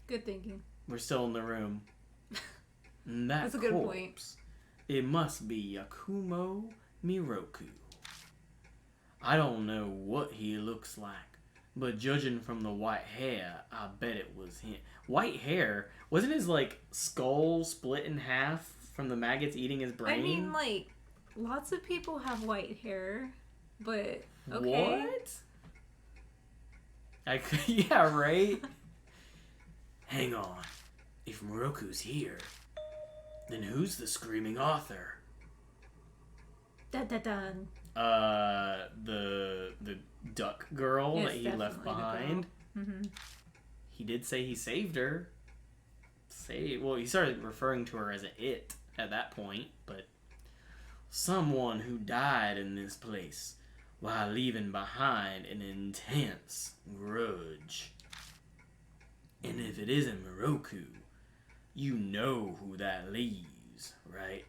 Good thinking. We're still in the room. And that That's a good corpse, point. it must be Yakumo Miroku. I don't know what he looks like, but judging from the white hair, I bet it was him. White hair? Wasn't his, like, skull split in half from the maggots eating his brain? I mean, like, lots of people have white hair, but okay. What? Yeah, right? Hang on. If Moroku's here, then who's the screaming author? Dun dun dun. The duck girl It's that he left definitely the girl. behind. Mm-hmm. He did say he saved her. Well, he started referring to her as an it at that point, but someone who died in this place while leaving behind an intense grudge. And if it isn't Moroku, you know who that leaves, right?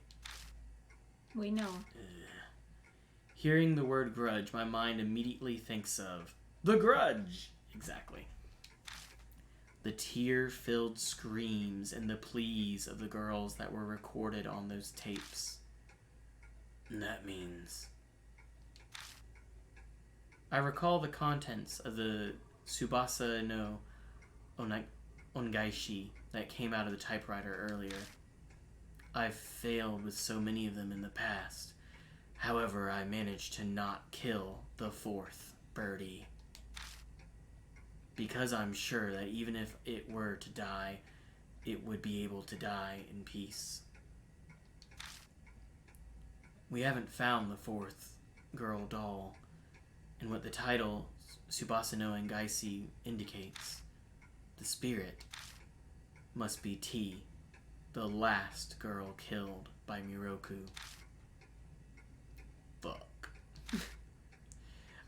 We know. Hearing the word grudge, my mind immediately thinks of The Grudge! Exactly. The tear-filled screams and the pleas of the girls that were recorded on those tapes. And that means... I recall the contents of the Tsubasa no Ongaishi that came out of the typewriter earlier. I've failed with so many of them in the past. However, I managed to not kill the fourth birdie. Because I'm sure that even if it were to die, it would be able to die in peace. We haven't found the fourth girl doll, and what the title Tsubasa no Engaisi indicates, the spirit must be T, the last girl killed by Miroku. Fuck.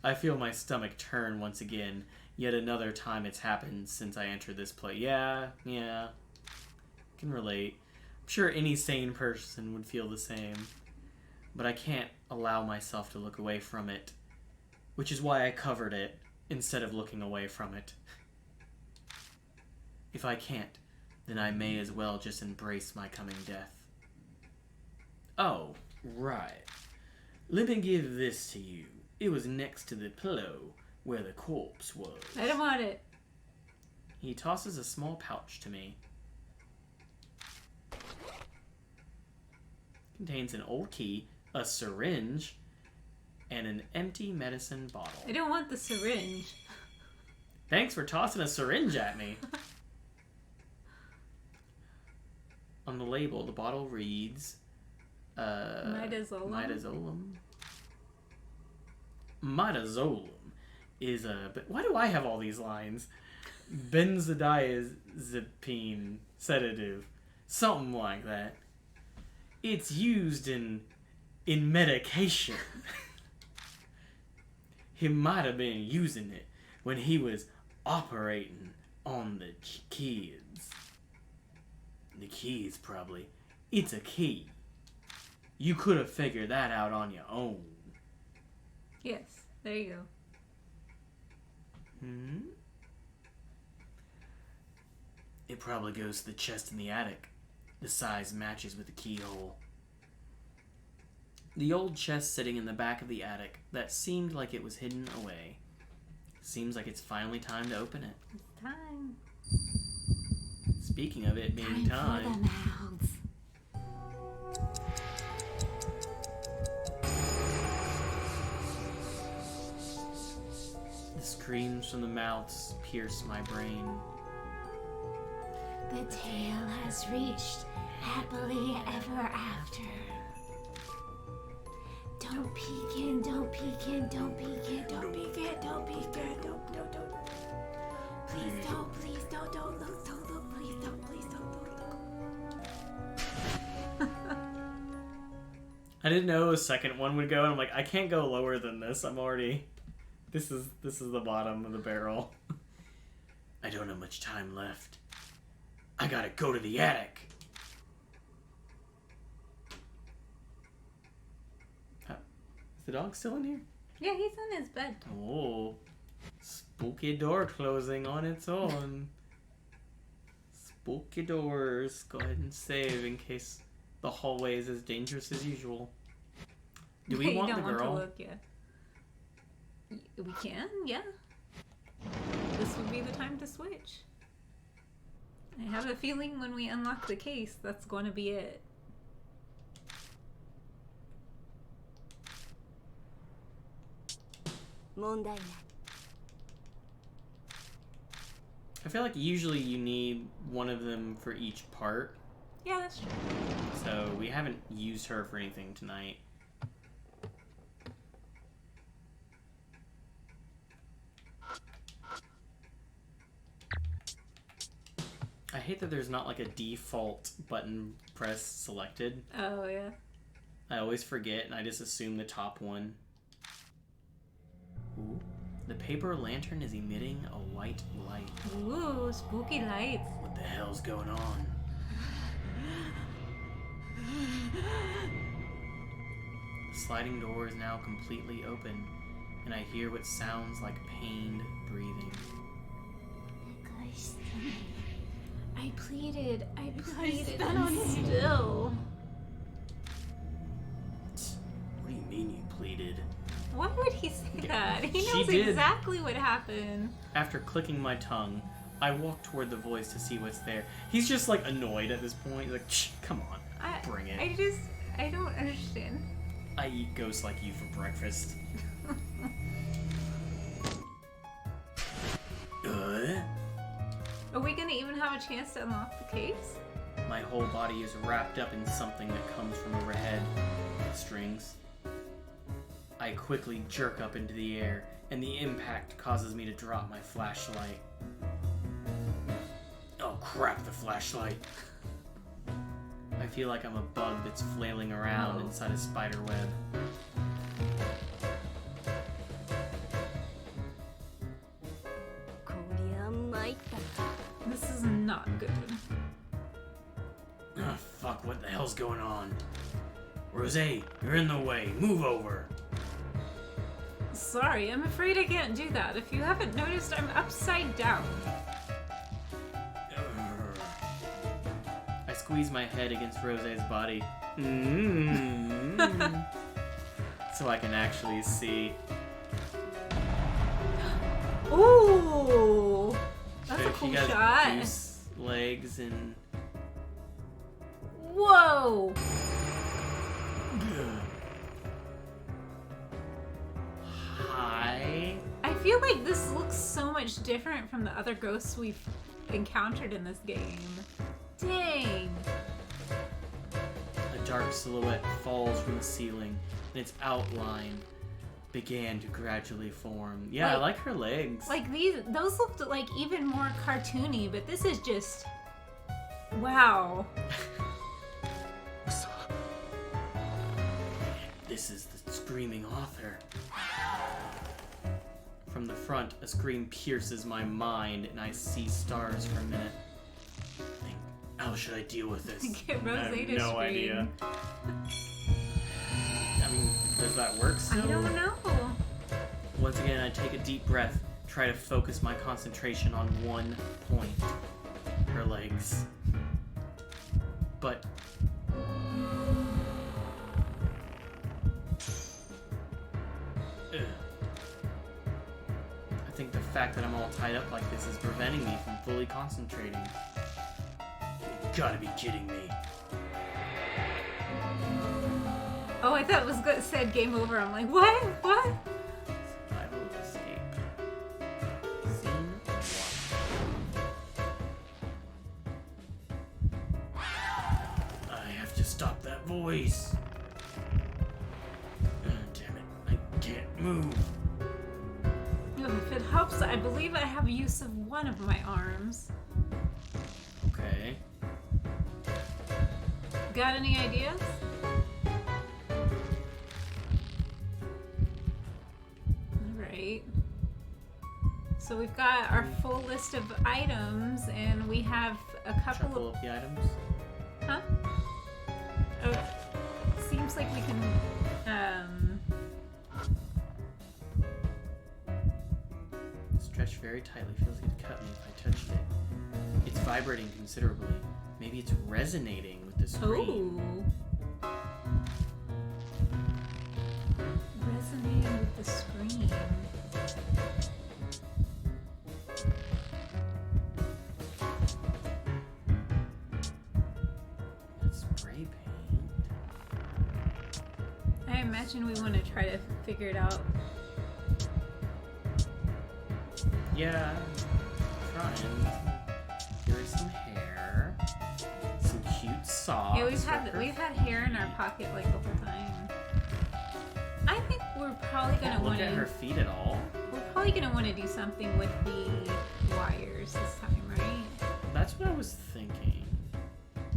I feel my stomach turn once again. Yet another time it's happened since I entered this place. Yeah. Can relate. I'm sure any sane person would feel the same. But I can't allow myself to look away from it. Which is why I covered it instead of looking away from it. If I can't, then I may as well just embrace my coming death. Oh, right. Let me give this to you. It was next to the pillow where the corpse was. I don't want it. He tosses a small pouch to me. Contains an old key, a syringe, and an empty medicine bottle. I don't want the syringe. Thanks for tossing a syringe at me. On the label, the bottle reads... Midazolam. Midazolam is a... But why do I have all these lines? Benzodiazepine sedative. Something like that. It's used in medication. He might have been using it when he was operating on the kids. The kids, probably. It's a key. You could have figured that out on your own. Yes, there you go. It probably goes to the chest in the attic. The size matches with the keyhole. The old chest sitting in the back of the attic that seemed like it was hidden away Seems like it's finally time to open it. It's time. Speaking of it being For the time, mouths. the screams from the mouths pierce my brain. The tale has reached happily ever after. Don't peek in, don't peek in, don't peek in, don't peek in, don't peek in, don't. Please don't look, please don't. I didn't know a second one would go, and I'm like, I can't go lower than this. I'm already... This is the bottom of the barrel. I don't have much time left. I gotta go to the attic. Is the dog still in here? Yeah, he's on his bed. Oh, spooky door closing on its own. Spooky doors. Go ahead and save in case the hallway is as dangerous as usual. Do we want the girl? You don't want to look, yeah. We can, yeah. This would be the time to switch. I have a feeling when we unlock the case, that's going to be it. I feel like usually you need one of them for each part. Yeah, that's true. So we haven't used her for anything tonight. I hate that there's not like a default button press selected. Oh, yeah. I always forget and I just assume the top one. Ooh. The paper lantern is emitting a white light. Ooh, spooky lights. What the hell's going on? The sliding door is now completely open, and I hear what sounds like pained breathing. I pleaded Spit on him. Still. What do you mean you pleaded? Why would he say that? He She knows did. exactly what happened. After clicking my tongue, I walk toward the voice to see what's there. He's just like annoyed at this point. He's like, shh, come on, bring it. I don't understand. I eat ghosts like you for breakfast. Are we gonna even have a chance to unlock the case? My whole body is wrapped up in something that comes from overhead. Strings. I quickly jerk up into the air, and the impact causes me to drop my flashlight. Oh crap, the flashlight. I feel like I'm a bug that's flailing around inside a spider web. This is not good. Oh, fuck, what the hell's going on? Rosé, you're in the way. Move over. Sorry, I'm afraid I can't do that. If you haven't noticed, I'm upside down. I squeeze my head against Rosé's body. So I can actually see. Ooh! That's a So cool she has shot. goose legs and... Whoa! Hi. I feel like this looks so much different from the other ghosts we've encountered in this game. Dang! A dark silhouette falls from the ceiling, and its outline began to gradually form. Yeah, I like her legs. Like those looked like even more cartoony, but this is just... Wow. This is the screaming author. From the front, a scream pierces my mind, and I see stars for a minute. Think, how should I deal with this? Get I have Rosé to no scream. idea. I mean, does that work still? I don't know. Once again, I take a deep breath, try to focus my concentration on one point. Her legs. But... I think the fact that I'm all tied up like this is preventing me from fully concentrating. You gotta be kidding me. Oh, I thought it was good. Said game over. I'm like, what? What? Survival escape. Scene 1. I have to stop that voice. Damn it. I can't move. If it helps, I believe I have use of one of my arms. Okay. Got any ideas? Alright. So we've got our full list of items, and we have a couple Shuffle of... up the items. Huh? Oh, seems like we can, Stretched very tightly. Feels like it cut me if I touched it. It's vibrating considerably. Maybe it's resonating with the screen. Oh. Resonating with the screen. That's spray paint. I imagine we want to try to figure it out. Yeah, trying. Here is some hair. Some cute socks. Yeah, we've for her had hair in our pocket like the whole time. I think we're probably gonna Can't want look at her to. feet at all. We're probably gonna want to do something with the wires this time, right? That's what I was thinking.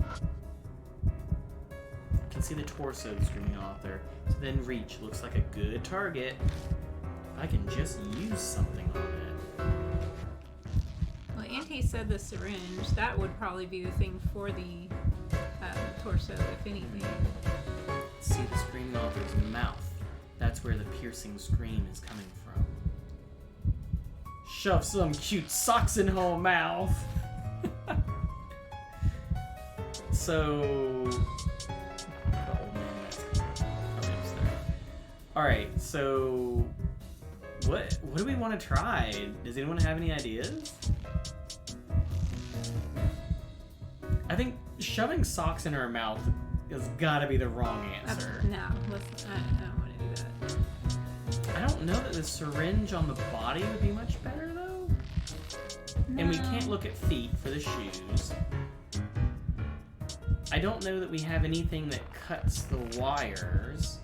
I can see the torso screaming off there. So then reach looks like a good target. I can just use something on it. Well, Auntie said the syringe. That would probably be the thing for the torso, if anything. See the screaming author's mouth. That's where the piercing scream is coming from. Shove some cute socks in her mouth. So... Alright, so... What do we want to try? Does anyone have any ideas? I think shoving socks in her mouth has got to be the wrong answer. No, I don't want to do that. I don't know that the syringe on the body would be much better, though. No. And we can't look at feet for the shoes. I don't know that we have anything that cuts the wires.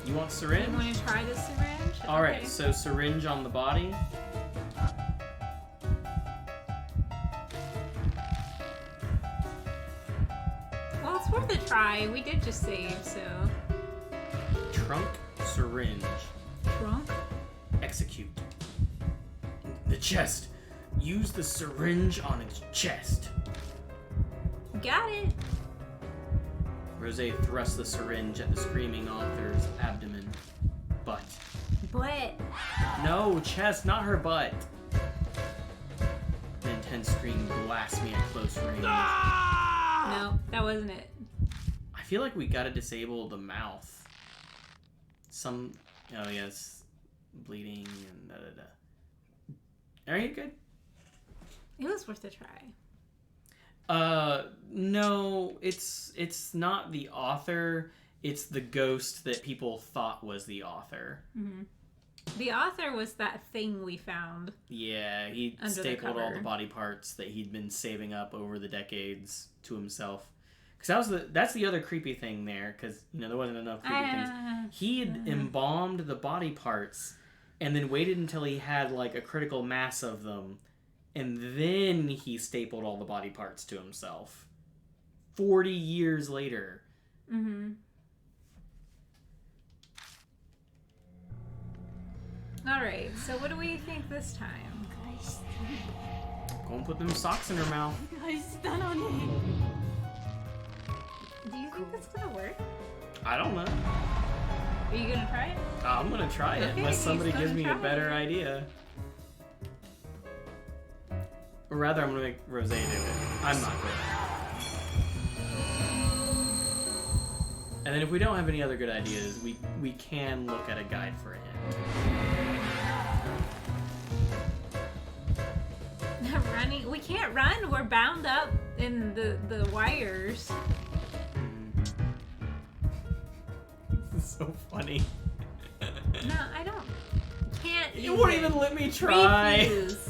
You want syringe? You want to try the syringe? Alright, Okay. so syringe on the body. Well, it's worth a try. We did just save, so. Trunk, syringe. Trunk? Execute. The chest. Use the syringe on its chest. Got it. Rose thrusts the syringe at the screaming author's abdomen. Butt. But No, chest, not her butt. An intense scream blasts me at close range. no, that wasn't it. I feel like we gotta disable the mouth. Oh yes, bleeding and da. Are you good? It was worth a try. No, it's not the author. It's the ghost that people thought was the author. Mm-hmm. The author was that thing we found. Yeah, he Under the stapled all cover. the body parts that he'd been saving up over the decades to himself. Because that's the other creepy thing there. Because there wasn't enough creepy things. He had embalmed the body parts, and then waited until he had like a critical mass of them, and then he stapled all the body parts to himself. 40 years later. Mm-hmm. Alright, so what do we think this time? Go and put them socks in her mouth. Do you think that's gonna work? I don't know. Are you gonna try it? I'm gonna try it Okay, unless he's somebody gonna gives me a try better it. idea. Or rather, I'm gonna make Rose do it. I'm not good. And And then if we don't have any other good ideas, we can look at a guide for a hint. Running? We can't run. We're bound up in the wires. This is so funny. No, I don't. Can't. You won't even let me try. Refuse.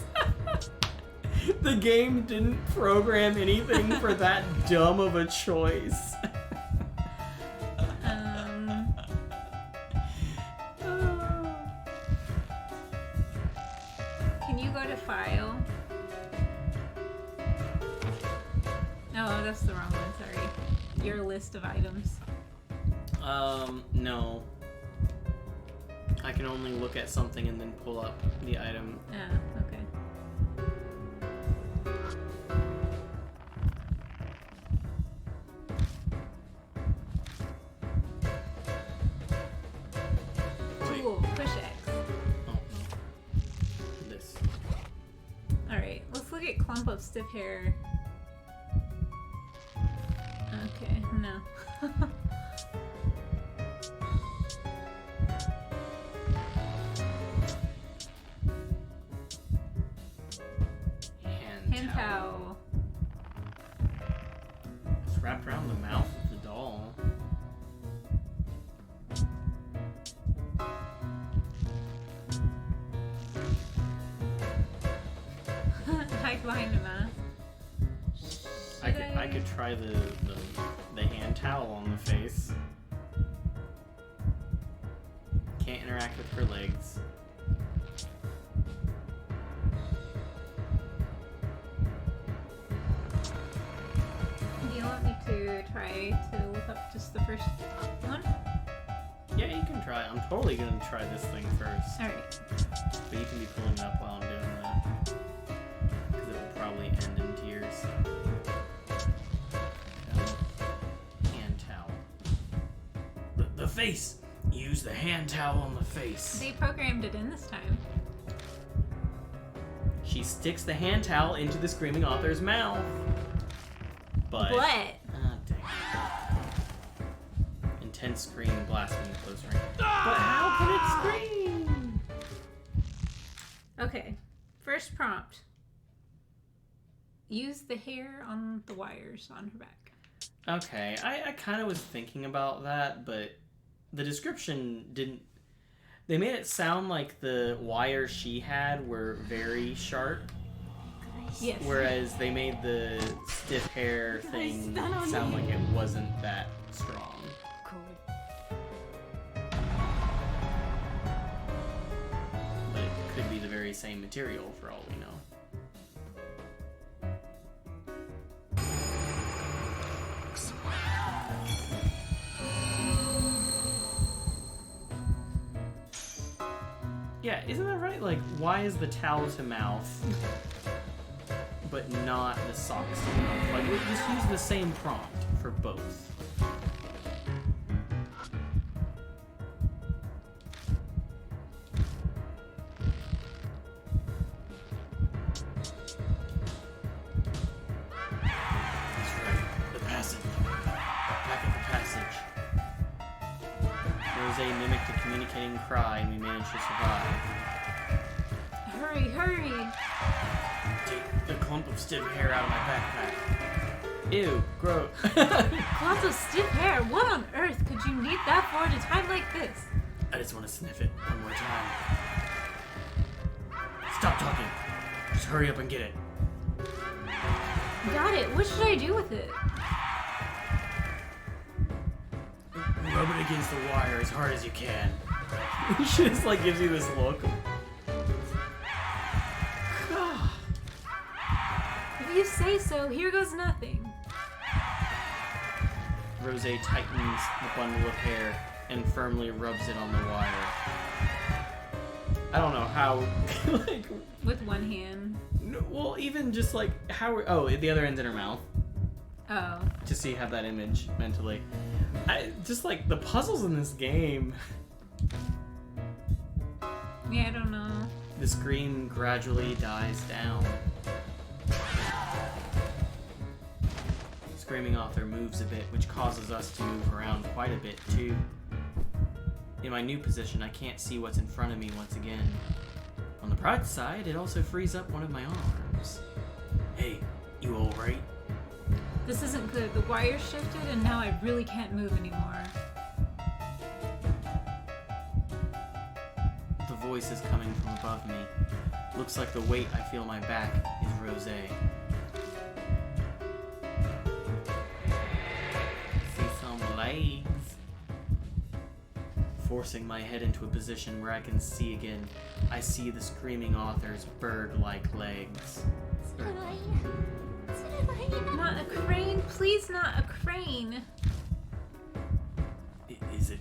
The game didn't program anything for that dumb of a choice. Can you go to file? Oh, that's the wrong one, sorry. Your list of items. No. I can only look at something and then pull up the item. Ah, okay. Tool, push X. Oh. This. Alright, let's look at clump of stiff hair. Okay, no. Hand towel. It's wrapped around the mouth of the doll. Hide behind the mask. I could try the hand towel on the face. Can't interact with her legs. Do you want me to try to look up just the first one? Yeah, you can try. I'm totally gonna try this thing first. Alright. But you can be pulling it up while I'm doing that. Because it will probably end in tears. Hand towel. The face! Use the hand towel on the face. They programmed it in this time. She sticks the hand towel into the screaming author's mouth. But... What? Ah, dang. Intense scream blasting in close range. But how can it scream? Okay. First prompt. Use the hair on the wires on her back. Okay, I kind of was thinking about that, but the description didn't... They made it sound like the wires she had were very sharp. Yes. Whereas they made the stiff hair thing sound like it wasn't that strong. But it could be the very same material for all we know. Yeah, isn't that right? Like, why is the towel to mouth, but not the socks to mouth? Like, we just use the same prompt for both. That's right. The passage. Back at the passage. Rose mimicked a communicating cry, and we managed to survive. Hurry, hurry! Take the clump of stiff hair out of my backpack. Ew, gross. Clumps of stiff hair? What on earth could you need that for at a time like this? I just want to sniff it one more time. Stop talking. Just hurry up and get it. Got it. What should I do with it? Rub it against the wire as hard as you can. She just like gives you this look. If you say so, here goes nothing. Rose tightens the bundle of hair and firmly rubs it on the wire. I don't know how, like... With one hand. No, well, even just like, how... Oh, the other end's in her mouth. Oh. Just so you have that image mentally. Just like, the puzzles in this game. Yeah, I don't know. The scream gradually dies down. Screaming author moves a bit, which causes us to move around quite a bit too. In my new position, I can't see what's in front of me once again. On the bright side, it also frees up one of my arms. Hey, you alright? This isn't good. The wire shifted and now I really can't move anymore. The voice is coming from above me. Looks like the weight I feel on my back is rosé. See some legs. Forcing my head into a position where I can see again, I see the screaming author's bird-like legs. Not a crane, please, not a crane. Is it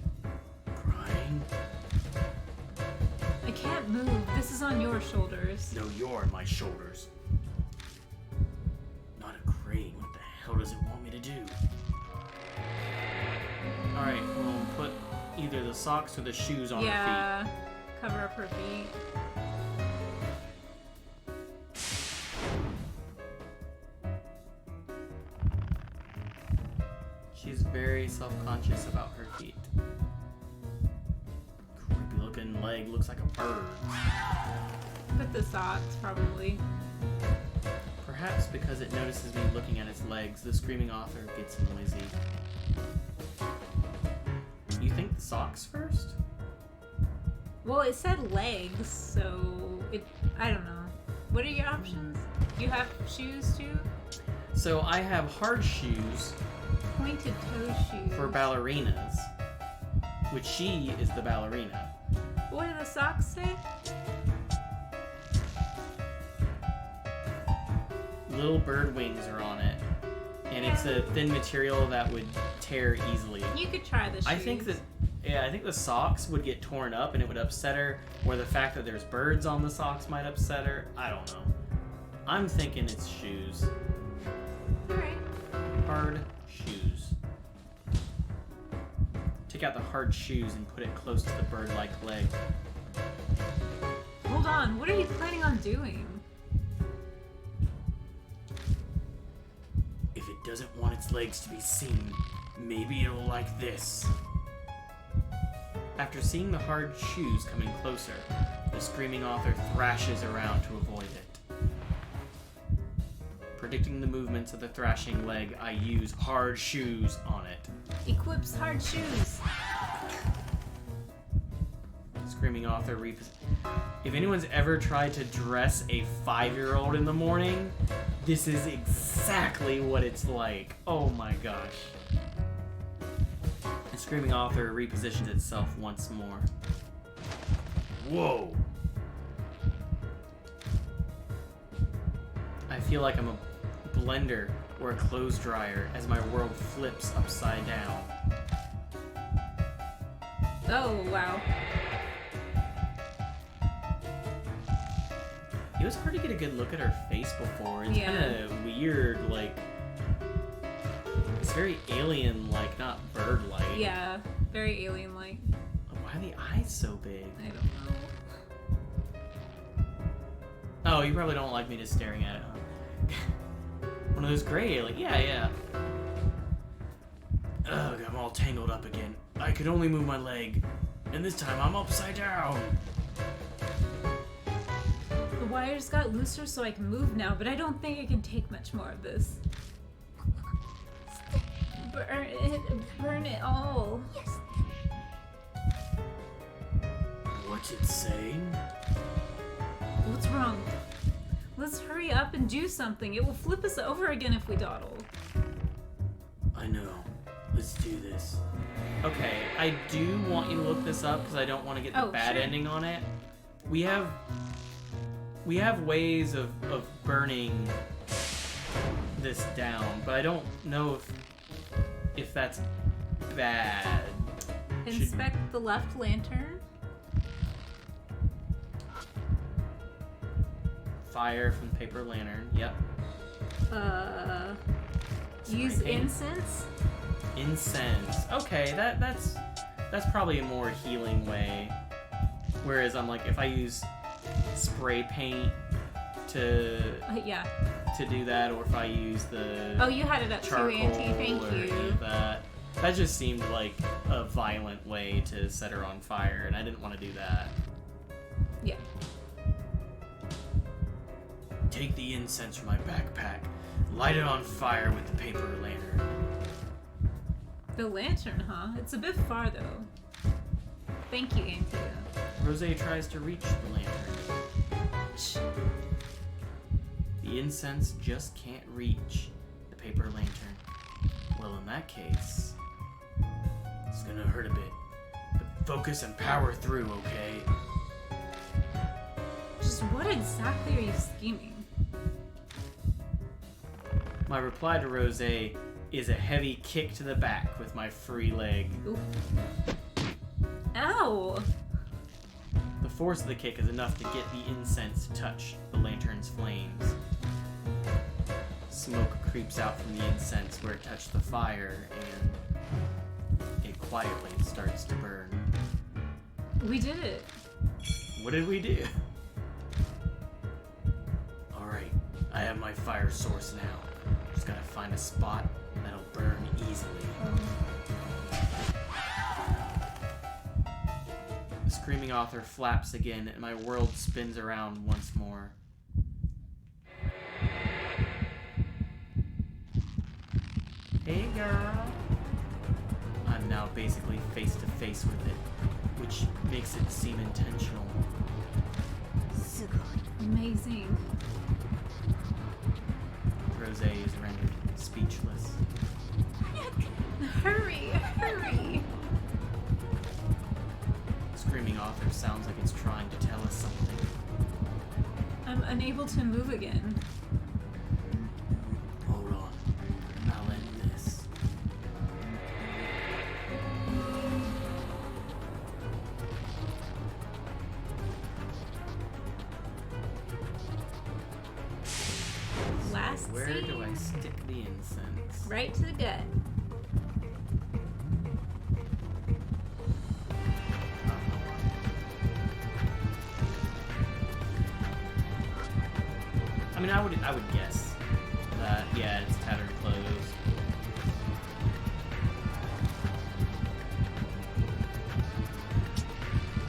crying? I can't move. This is on your shoulders. No, you're on my shoulders. Not a crane. What the hell does it want me to do? Alright, we'll put either the socks or the shoes on her Yeah, cover up her feet. She's very self-conscious about her feet. Creepy looking leg, looks like a bird. Put the socks, probably. Perhaps because it notices me looking at its legs, the screaming author gets noisy. You think the socks first? Well, it said legs, so I don't know. What are your options? You have shoes too? So I have hard shoes Pointed toe shoes. for ballerinas, which she is the ballerina. What do the socks say? Little bird wings are on it, and it's a thin material that would tear easily. You could try the shoes. I think the socks would get torn up and it would upset her, or the fact that there's birds on the socks might upset her. I don't know. I'm thinking it's shoes. Alright. Hard shoes. Take out the hard shoes and put it close to the bird-like leg. Hold on, what are you planning on doing? If it doesn't want its legs to be seen, maybe it'll like this. After seeing the hard shoes coming closer, the screaming author thrashes around to avoid it. Predicting the movements of the thrashing leg, I use hard shoes on it. Equips hard shoes. Screaming author If anyone's ever tried to dress a 5-year-old in the morning, this is exactly what it's like. Oh my gosh. The screaming author repositions itself once more. Whoa! I feel like I'm a blender or a clothes dryer as my world flips upside down. Oh, wow. It was hard to get a good look at her face before. It's kind of weird, like... It's very alien-like, not bird-like. Yeah, very alien-like. Why are the eyes so big? I don't know. Oh, you probably don't like me just staring at it, huh? One of those gray alien... Yeah. Ugh, I'm all tangled up again. I could only move my leg, and this time I'm upside down. The wires got looser so I can move now, but I don't think I can take much more of this. Burn it all. Yes. What's it saying? What's wrong? Let's hurry up and do something. It will flip us over again if we dawdle. I know. Let's do this. Okay, I do want you to look this up because I don't want to get the bad sure. ending on it. We have ways of burning this down, but I don't know if that's bad. Inspect the left lantern. Fire from the paper lantern. Yep. Use Spray paint. incense. Incense. Okay, that's probably a more healing way. Whereas I'm like, if I use spray paint to Yeah. do that, or if I use the Oh, you had it up too, charcoal Auntie. Thank or any you. of that. That just seemed like a violent way to set her on fire, and I didn't want to do that. Yeah. Take the incense from my backpack. Light it on fire with the paper lantern. The lantern, huh? It's a bit far, though. Thank you, Anthea. Rose tries to reach the lantern. Shh. The incense just can't reach the paper lantern. Well, in that case, it's gonna hurt a bit. But focus and power through, okay? Just what exactly are you scheming? My reply to Rose is a heavy kick to the back with my free leg. Oof. Ow! The force of the kick is enough to get the incense to touch the lantern's flames. Smoke creeps out from the incense where it touched the fire, and it quietly starts to burn. We did it. What did we do? Alright, I have my fire source now. Just gotta find a spot that'll burn easily. The screaming author flaps again, and my world spins around once more. Hey girl! I'm now basically face to face with it, which makes it seem intentional. Amazing. Rose is rendered speechless. Hurry, hurry! Screaming author sounds like it's trying to tell us something. I'm unable to move again. Hold on. I'll end this. Last Where scene. do I stick the incense? Right to the gut. I mean, I would guess that, yeah, it's tattered clothes.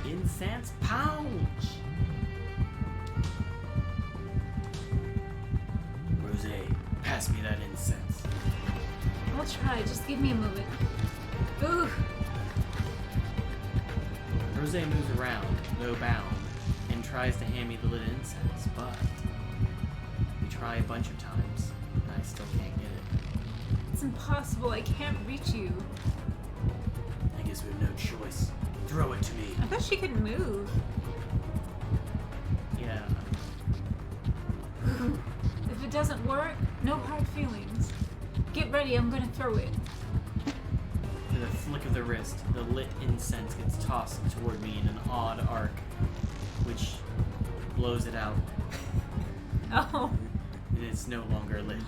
Incense pouch! Rose, pass me that incense. I'll try. Just give me a moment. Ooh. Rose moves around, no bound, and tries to hand me the lit incense, but we try a bunch of times, and I still can't get it. It's impossible. I can't reach you. I guess we have no choice. Throw it to me. I thought she could move. Yeah. If it doesn't work, no hard feelings. Get ready. I'm gonna throw it. With a flick of the wrist, the lit incense gets tossed toward me in an odd arc, which blows it out, Oh. and it's no longer lit.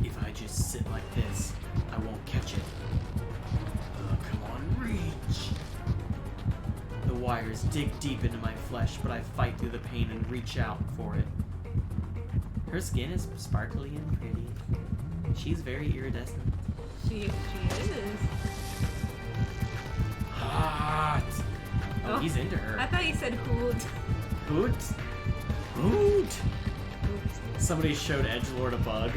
If I just sit like this, I won't catch it. Come on, reach! The wires dig deep into my flesh, but I fight through the pain and reach out for it. Her skin is sparkly and pretty. She's very iridescent. She is. Hot! Oh, Oh, he's into her. I thought you said hoot. Hoot! Hoot! Somebody showed Edgelord a bug.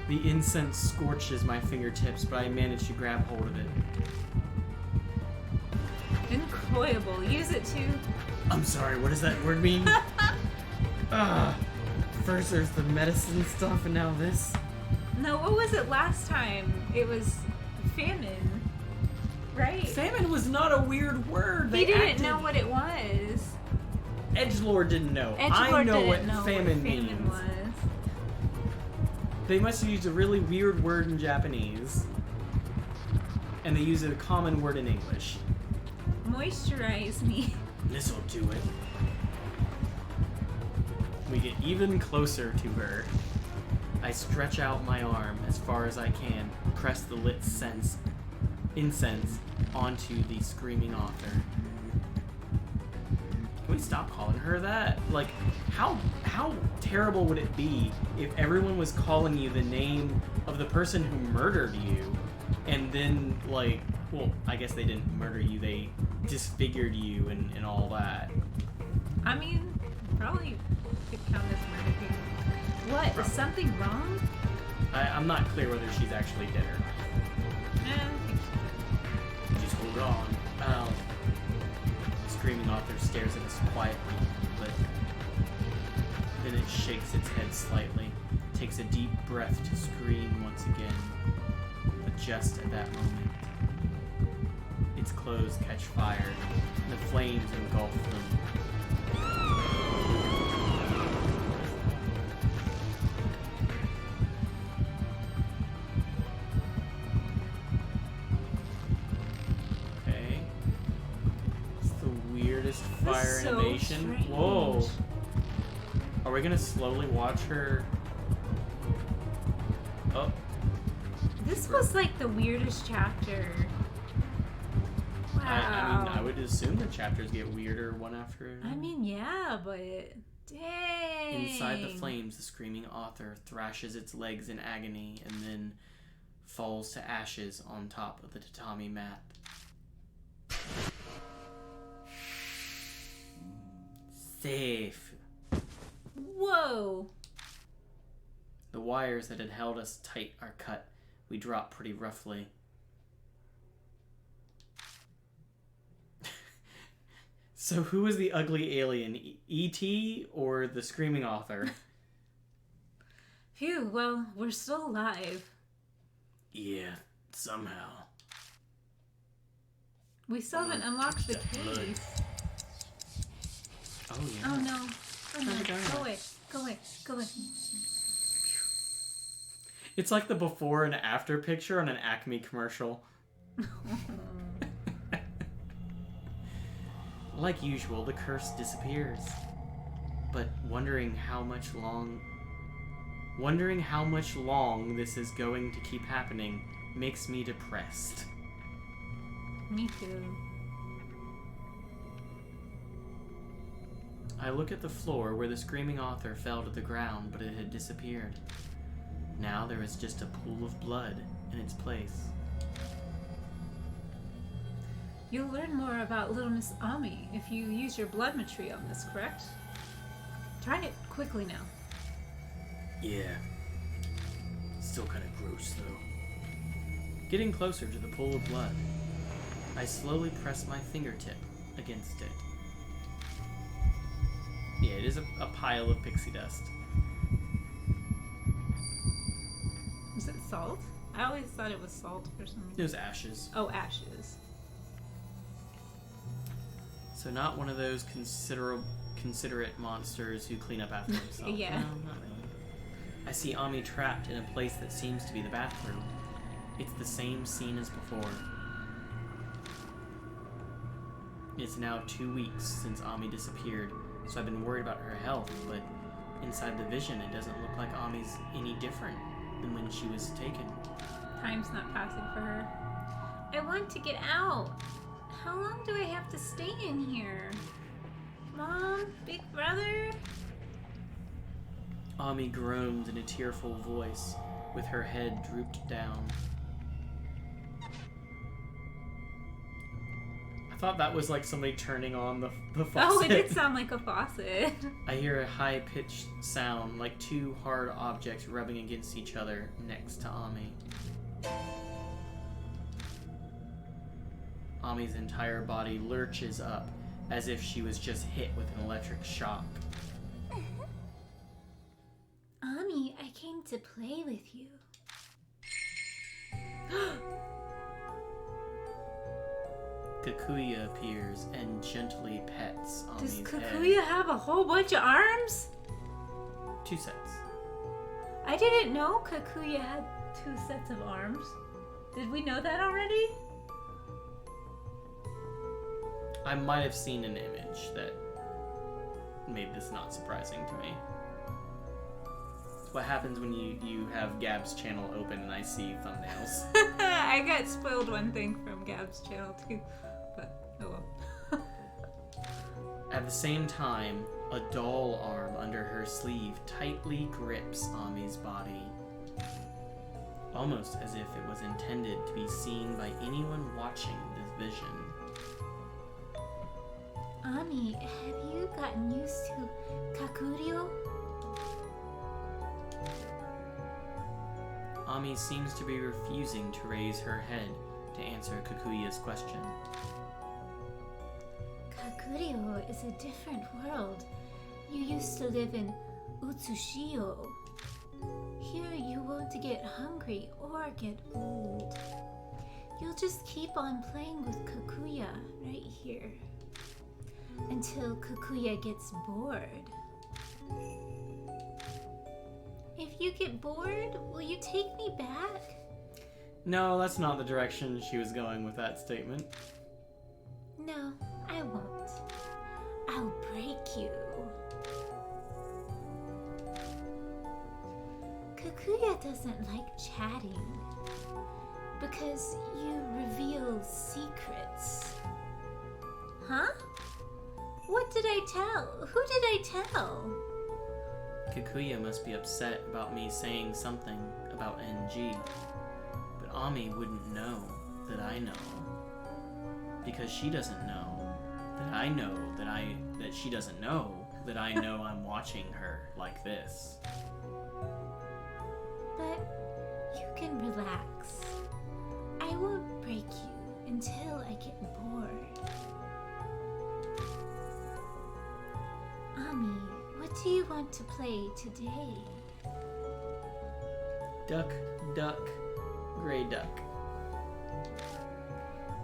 The incense scorches my fingertips, but I manage to grab hold of it. Incroyable. Use it too. I'm sorry, what does that word mean? First there's the medicine stuff, and now this. No, what was it last time? It was famine. Right? Famine was not a weird word. He didn't know what it was. Edgelord didn't know. I Edgelord know didn't what know famine what means. famine was. They must have used a really weird word in Japanese. And they use a common word in English. Moisturize me. This'll do it. We get even closer to her. I stretch out my arm as far as I can, press the lit incense onto the screaming author. we stop calling her that? Like, how terrible would it be if everyone was calling you the name of the person who murdered you, and then, like, well, I guess they didn't murder you, they disfigured you and all that. I mean, probably could count as murder here. What? Probably. Is something wrong? I'm not clear whether she's actually dead or not. I think so. Just hold on. The screaming author stares at us quietly, but then it shakes its head slightly, takes a deep breath to scream once again. But just at that moment, its clothes catch fire, and the flames engulf them. Okay. It's the weirdest fire so animation. strange. Whoa. Are we gonna slowly watch her? Oh. This was like the weirdest chapter. Wow. I mean, I would assume the chapters get weirder one after another. I mean, yeah, but dang. Inside the flames, the screaming author thrashes its legs in agony and then falls to ashes on top of the tatami mat. Safe. Whoa. The wires that had held us tight are cut. We drop pretty roughly. So who is the ugly alien? E.T. or the screaming author? Phew, well, we're still alive. Yeah, somehow. We still haven't unlocked the That blood. case. Oh yeah. Oh no. Oh no. How'd it go? Go away. Go away. Go away. It's like the before and after picture on an Acme commercial. Like usual, the curse disappears. But wondering how much long this is going to keep happening makes me depressed. Me too. I look at the floor where the screaming author fell to the ground, but it had disappeared. Now there is just a pool of blood in its place. You'll learn more about Little Miss Ami if you use your bloodmetry on this, correct? Try it quickly now. Yeah. Still kind of gross, though. Getting closer to the pool of blood, I slowly press my fingertip against it. Yeah, it is a pile of pixie dust. Is it salt? I always thought it was salt or something. It was ashes. Oh, ashes. So not one of those considerate monsters who clean up after themselves. Yeah. No, not really. I see Ami trapped in a place that seems to be the bathroom. It's the same scene as before. It's now 2 weeks since Ami disappeared, so I've been worried about her health, but inside the vision it doesn't look like Ami's any different than when she was taken. Time's not passing for her. I want to get out. How long do I have to stay in here? Mom? Big brother? Ami groaned in a tearful voice, with her head drooped down. I thought that was like somebody turning on the faucet. Oh, it did sound like a faucet. I hear a high-pitched sound, like two hard objects rubbing against each other next to Ami. Ami's entire body lurches up, as if she was just hit with an electric shock. Ami, I came to play with you. Kakuya appears and gently pets Does Ami's Kakuya head. have a whole bunch of arms? 2 sets. I didn't know Kakuya had 2 sets of arms. Did we know that already? I might have seen an image that made this not surprising to me. It's what happens when you have Gab's channel open and I see thumbnails. I got spoiled one thing from Gab's channel too, but oh well. At the same time, a doll arm under her sleeve tightly grips Ami's body, almost as if it was intended to be seen by anyone watching this vision. Ami, have you gotten used to Kakurio? Ami seems to be refusing to raise her head to answer Kakuya's question. Kakurio is a different world. You used to live in Utsushio. Here you won't get hungry or get old. You'll just keep on playing with Kakuya right here. Until Kakuya gets bored. If you get bored, will you take me back? No, that's not the direction she was going with that statement. No, I won't. I'll break you. Kakuya doesn't like chatting because you reveal secrets. Huh? What did I tell? Who did I tell? Kakuya must be upset about me saying something about NG, but Ami wouldn't know that I know. Because she doesn't know that I know that she doesn't know that I know I'm watching her like this. But you can relax. I won't break you until I get bored. Ami, what do you want to play today? Duck, duck, gray duck.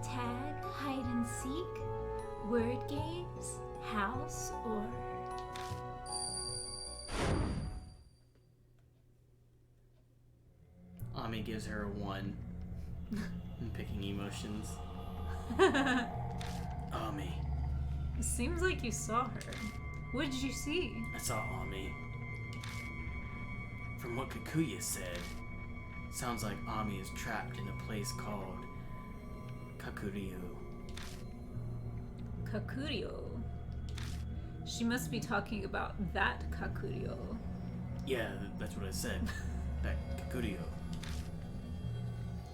Tag, hide and seek, word games, house, or... Ami gives her a 1 in picking emotions. Ami. It seems like you saw her. What did you see? I saw Ami. From what Kakuya said, sounds like Ami is trapped in a place called Kakurio. Kakurio. She must be talking about that Kakurio. Yeah, that's what I said. That Kakurio.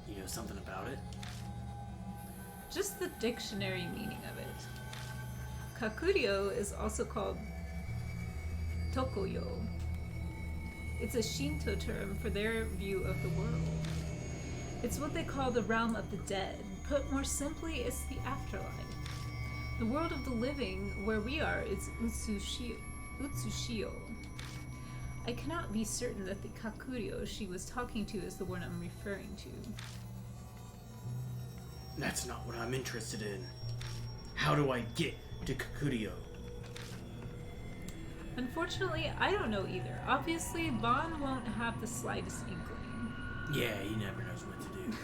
You know something about it? Just the dictionary meaning of it. Kakurio is also called Tokoyo. It's a Shinto term for their view of the world. It's what they call the realm of the dead. Put more simply, it's the afterlife. The world of the living, where we are, is Utsushio. I cannot be certain that the Kakurio she was talking to is the one I'm referring to. That's not what I'm interested in. How do I get to Kakurio? Unfortunately, I don't know either. Obviously, Bon won't have the slightest inkling. Yeah, he never knows what to do.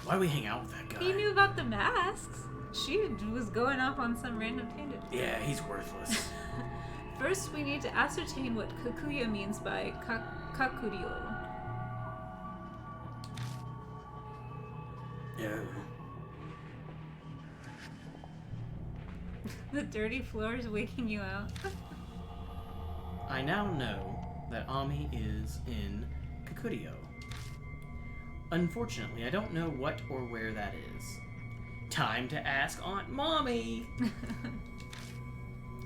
Why do we hang out with that guy? He knew about the masks. She was going off on some random tangent. Yeah, he's worthless. First, we need to ascertain what Kakuya means by Kakurio. Yeah. The dirty floor is waking you out. I now know that Ami is in Kakurio. Unfortunately, I don't know what or where that is. Time to ask Aunt Mommy!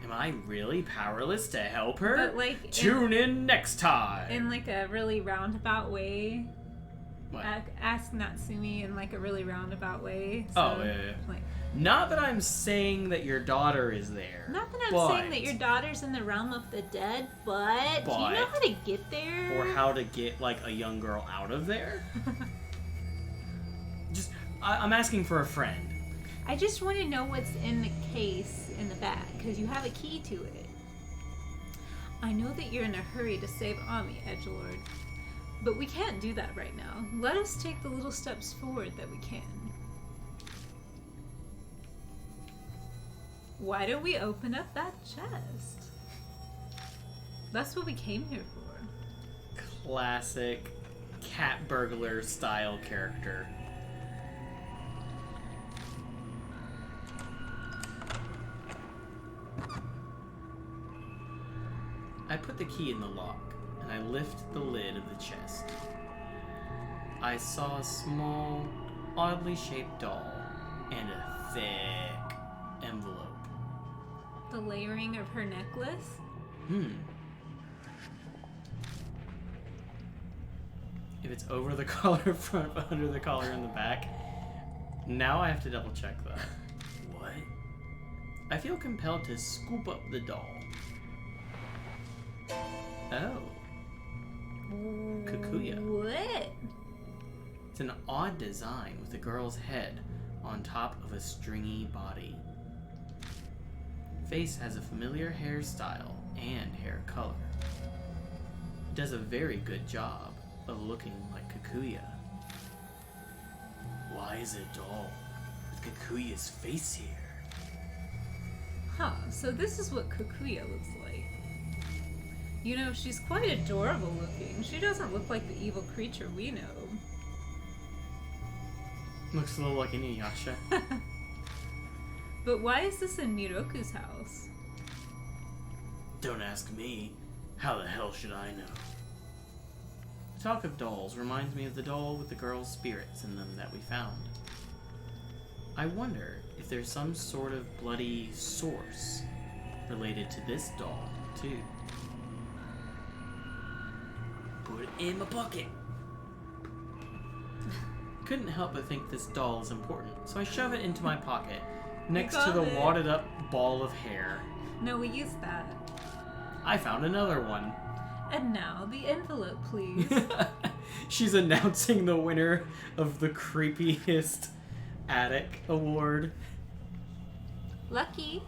Am I really powerless to help her? But, like, Tune in next time! In like a really roundabout way. What? Ask Natsumi in like a really roundabout way. Oh, yeah. Like, Not that I'm saying that your daughter is there. not that I'm saying that your daughter's in the realm of the dead, but do you know how to get there? Or how to get, like, a young girl out of there? I'm asking for a friend. I just want to know what's in the case in the bag, because you have a key to it. I know that you're in a hurry to save Ami, Edgelord, but we can't do that right now. Let us take the little steps forward that we can. Why don't we open up that chest? That's what we came here for. Classic cat burglar style character. I put the key in the lock, and I lift the lid of the chest. I saw a small, oddly shaped doll and a thick envelope. The layering of her necklace? If it's over the collar front but under the collar in the back, now I have to double check that. What? I feel compelled to scoop up the doll. Oh. Kikuya. What? It's an odd design with a girl's head on top of a stringy body. Face has a familiar hairstyle and hair color. It does a very good job of looking like Kikuya. Why is a doll with Kikuya's face here? Huh, so this is what Kikuya looks like. You know, she's quite adorable looking. She doesn't look like the evil creature we know. Looks a little like an Inuyasha. But why is this in Miroku's house? Don't ask me. How the hell should I know? Talk of dolls reminds me of the doll with the girl's spirits in them that we found. I wonder if there's some sort of bloody source related to this doll, too. Put it in my pocket. Couldn't help but think this doll is important, so I shove it into my pocket next to the wadded up ball of hair. No, we used that. I found another one. And now the envelope, please. She's announcing the winner of the creepiest attic award. Lucky.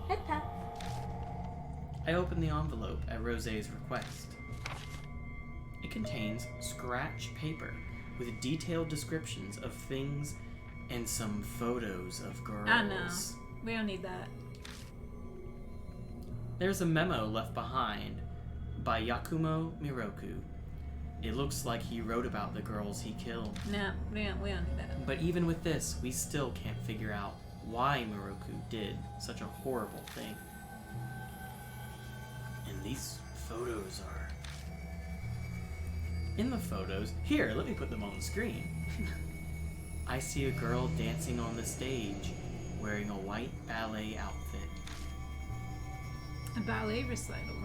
Head tap. I open the envelope at Rosé's request. It contains scratch paper with detailed descriptions of things and some photos of girls. Oh no, we don't need that. There's a memo left behind by Yakumo Miroku. It looks like he wrote about the girls he killed. No, we don't need that. But even with this, we still can't figure out why Miroku did such a horrible thing. And these photos are... In the photos... Here, let me put them on the screen. I see a girl dancing on the stage, wearing a white ballet outfit. A ballet recital.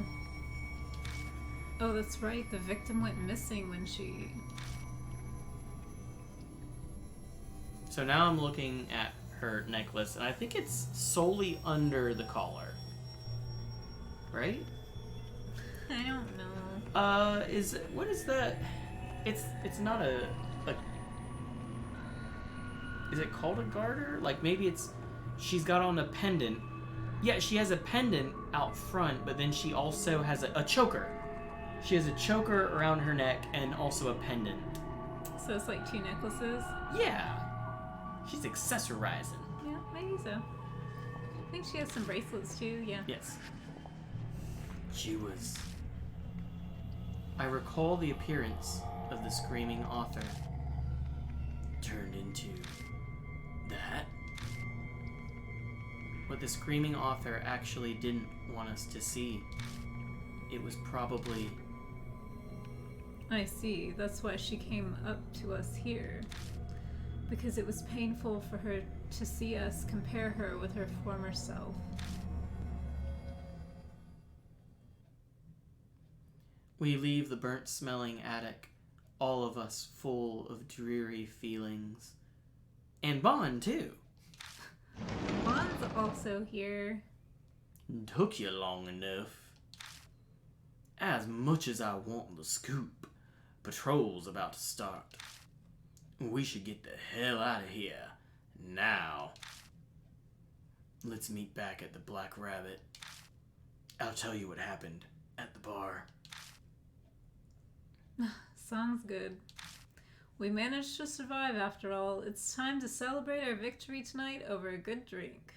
Oh, that's right. The victim went missing when she... So now I'm looking at her necklace, and I think it's solely under the collar. Right? I don't know. What is that? It's not a is it called a garter? Like maybe it's, she's got on a pendant. Yeah, she has a pendant out front, but then she also has a choker. She has a choker around her neck and also a pendant. So it's like two necklaces? Yeah. She's accessorizing. Yeah, maybe so. I think she has some bracelets too, yeah. Yes. She was... I recall the appearance of the screaming author turned into that. What the screaming author actually didn't want us to see. It was probably... I see. That's why she came up to us here. Because it was painful for her to see us compare her with her former self. We leave the burnt-smelling attic, all of us full of dreary feelings. And Bond, too. Bond's also here. Took you long enough. As much as I want the scoop, patrol's about to start. We should get the hell out of here, now. Let's meet back at the Black Rabbit. I'll tell you what happened at the bar. Sounds good. We managed to survive after all. It's time to celebrate our victory tonight over a good drink.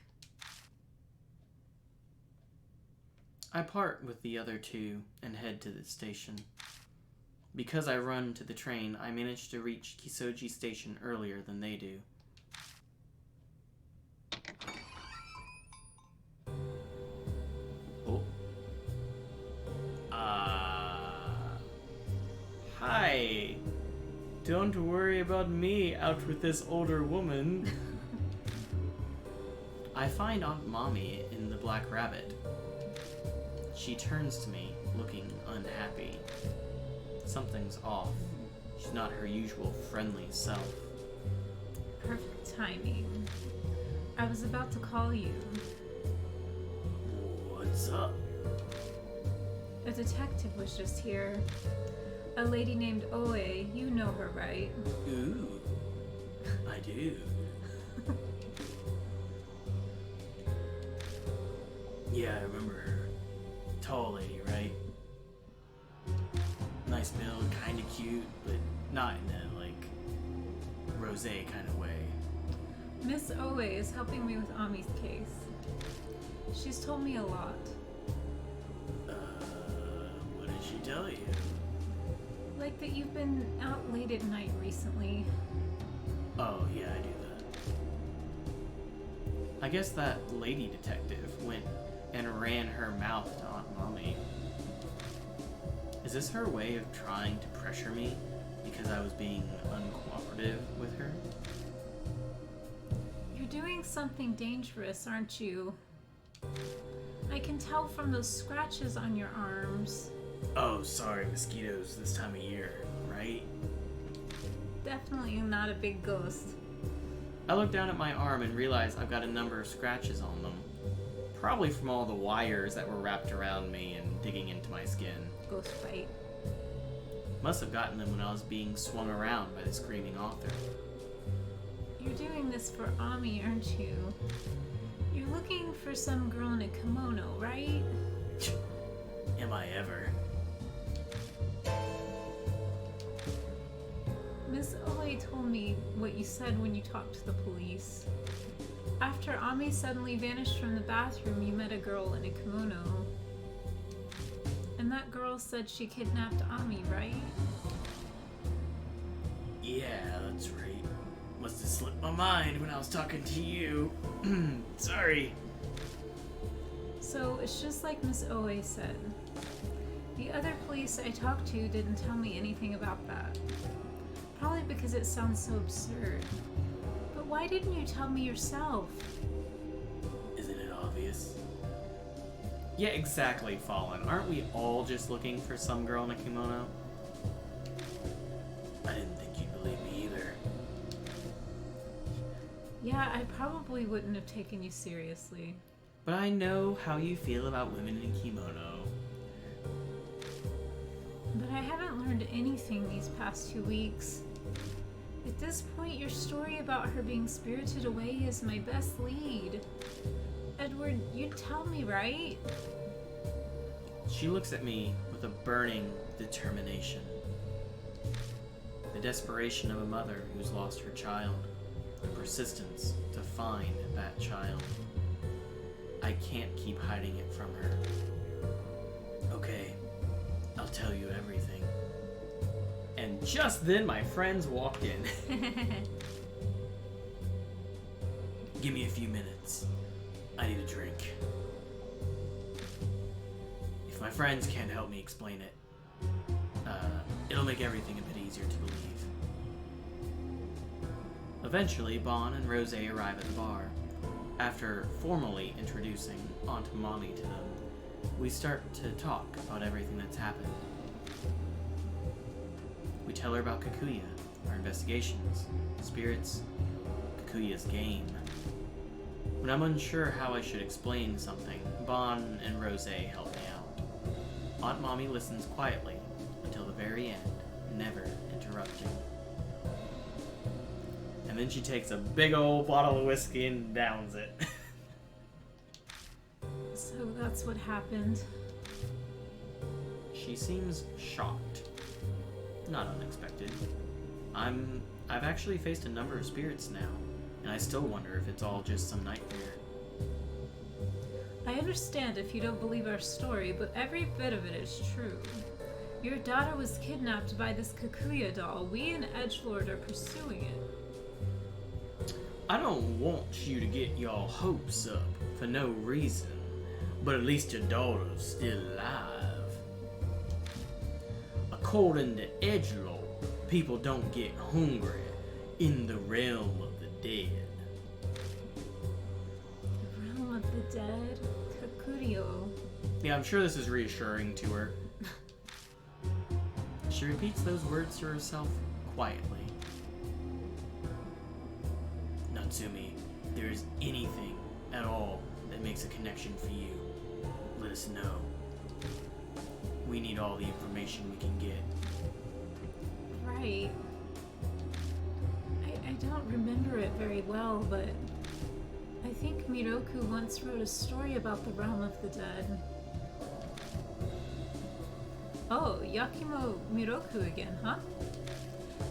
I part with the other two and head to the station. Because I run to the train, I manage to reach Kisoji Station earlier than they do. Oh. Don't worry about me out with this older woman. I find Aunt Mommy in the Black Rabbit. She turns to me, looking unhappy. Something's off. She's not her usual friendly self. Perfect timing. I was about to call you. What's up? A detective was just here. A lady named Oe. You know her, right? Ooh, I do. Yeah, I remember her. Tall lady, right? Nice build, kinda cute, but not in a, like, rosé kind of way. Miss Oe is helping me with Ami's case. She's told me a lot. What did she tell you? Like that you've been out late at night recently. Oh, yeah, I do that. I guess that lady detective went and ran her mouth to Aunt Mommy. Is this her way of trying to pressure me because I was being uncooperative with her? You're doing something dangerous, aren't you? I can tell from those scratches on your arms. Oh, sorry, mosquitoes this time of year, right? Definitely not a big ghost. I look down at my arm and realize I've got a number of scratches on them. Probably from all the wires that were wrapped around me and digging into my skin. Ghost fight. Must have gotten them when I was being swung around by the screaming author. You're doing this for Ami, aren't you? You're looking for some girl in a kimono, right? Am I ever? Miss Oe told me what you said when you talked to the police. After Ami suddenly vanished from the bathroom, you met a girl in a kimono. And that girl said she kidnapped Ami, right? Yeah, that's right. Must have slipped my mind when I was talking to you. Sorry. So it's just like Miss Oe said. The other police I talked to didn't tell me anything about that. Probably because it sounds so absurd. But why didn't you tell me yourself? Isn't it obvious? Yeah, exactly, Fallen. Aren't we all just looking for some girl in a kimono? I didn't think you'd believe me either. Yeah, I probably wouldn't have taken you seriously. But I know how you feel about women in kimono. But I haven't learned anything these past 2 weeks. At this point, your story about her being spirited away is my best lead. Edward, you'd tell me, right? She looks at me with a burning determination. The desperation of a mother who's lost her child. The persistence to find that child. I can't keep hiding it from her. Okay, I'll tell you everything. And just then my friends walked in. Give me a few minutes. I need a drink. If my friends can't help me explain it, it'll make everything a bit easier to believe. Eventually, Bon and Rose arrive at the bar. After formally introducing Aunt Mommy to them, we start to talk about everything that's happened. We tell her about Kikuya, our investigations, spirits, Kikuya's game. When I'm unsure how I should explain something, Bon and Rose help me out. Aunt Mommy listens quietly until the very end, never interrupting. And then she takes a big old bottle of whiskey and downs it. So that's what happened. She seems shocked. Not unexpected. I've actually faced a number of spirits now, and I still wonder if it's all just some nightmare. I understand if you don't believe our story, but every bit of it is true. Your daughter was kidnapped by this Kikuya doll. We and Edgelord are pursuing it. I don't want you to get your hopes up for no reason, but at least your daughter's still alive. According to Edgelord, people don't get hungry in the realm of the dead. The realm of the dead? Kakurio. Yeah, I'm sure this is reassuring to her. She repeats those words to herself quietly. Natsumi, if there is anything at all that makes a connection for you, let us know. We need all the information we can get. Right. I don't remember it very well, but I think Miroku once wrote a story about the realm of the dead. Oh, Yakimo Miroku again, huh?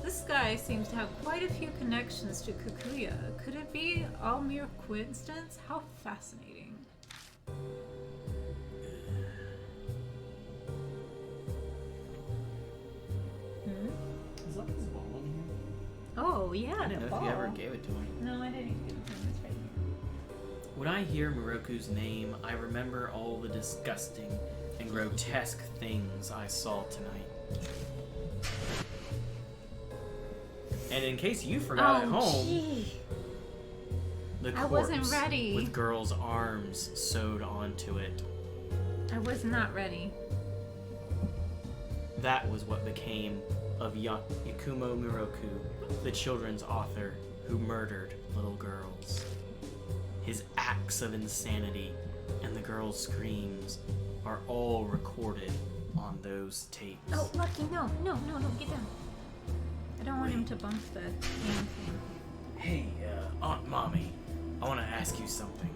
This guy seems to have quite a few connections to Kakuya. Could it be all mere coincidence? How fascinating. Is that his ball in here? Oh, yeah, I didn't know if you ever gave it to him. No, I didn't give it to him. It's right here. When I hear Miroku's name, I remember all the disgusting and grotesque things I saw tonight. And in case you forgot at home, Gee. the I corpse wasn't ready. with girls' arms sewed onto it. I was not ready. That was what became of Yakumo Miroku, the children's author who murdered little girls. His acts of insanity and the girls' screams are all recorded on those tapes. Oh, Lucky, no, get down. I don't want him to bump the hand thing. Hey, Aunt Mommy, I want to ask you something.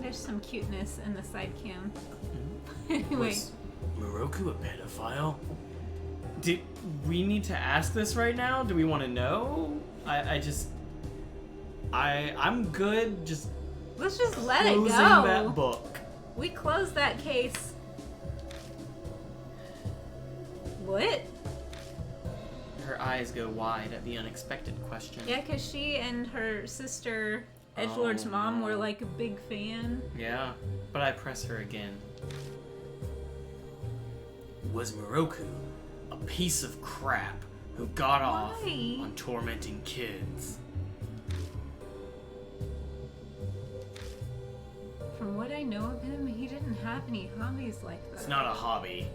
There's some cuteness in the side cam. Anyway. Was Miroku a pedophile? Do we need to ask this right now? Do we want to know? I'm good just Let's just let it go. closing that book. We closed that case. What? Her eyes go wide at the unexpected question. Yeah, because she and her sister, Edgelord's Oh, mom, no. were like a big fan. Yeah, but I press her again. Was Miroku a piece of crap who got off Why? on tormenting kids? From what I know of him, he didn't have any hobbies like that. It's not a hobby.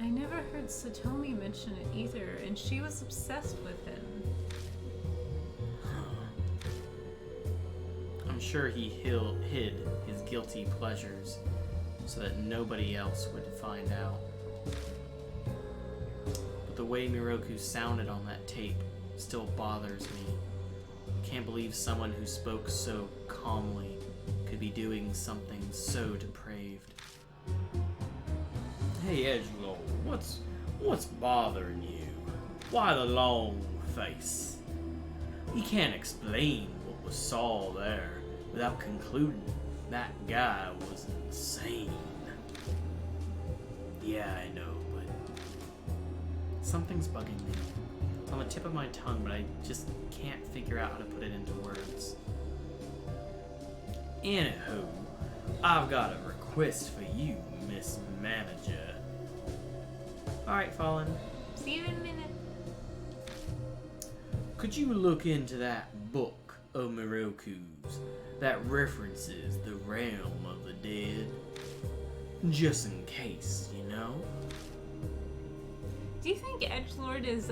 I never heard Satomi mention it either, and she was obsessed with him. I'm sure he hid his guilty pleasures so that nobody else would find out. But the way Miroku sounded on that tape still bothers me. Can't believe someone who spoke so calmly could be doing something so depraved. Hey Edgelord, what's bothering you? Why the long face? You can't explain what was saw there without concluding that guy was insane. Yeah, I know, but something's bugging me. It's on the tip of my tongue, but I just can't figure out how to put it into words. Anywho, I've got a request for you, Miss Manager. Alright, Fallen. See you in a minute. Could you look into that book of Miroku's that references the realm of the dead? Just in case, you know? Do you think Edgelord is,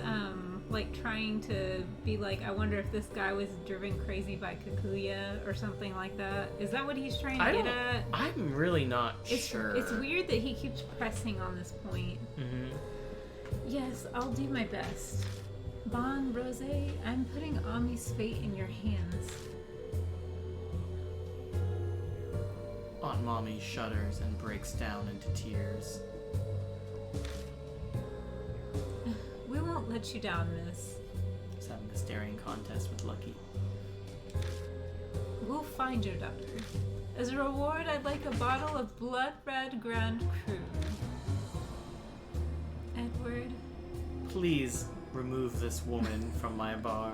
like, trying to be like, I wonder if this guy was driven crazy by Kakuya or something like that? Is that what he's trying to get at? I'm really not sure. It's weird that he keeps pressing on this point. Mm-hmm. Yes, I'll do my best. Bon Rose, I'm putting Ami's fate in your hands. Aunt Mommy shudders and breaks down into tears. We won't let you down, miss. He's having a staring contest with Lucky. We'll find your daughter. As a reward, I'd like a bottle of Blood Red Grand Cru. Edward, Please remove this woman from my bar.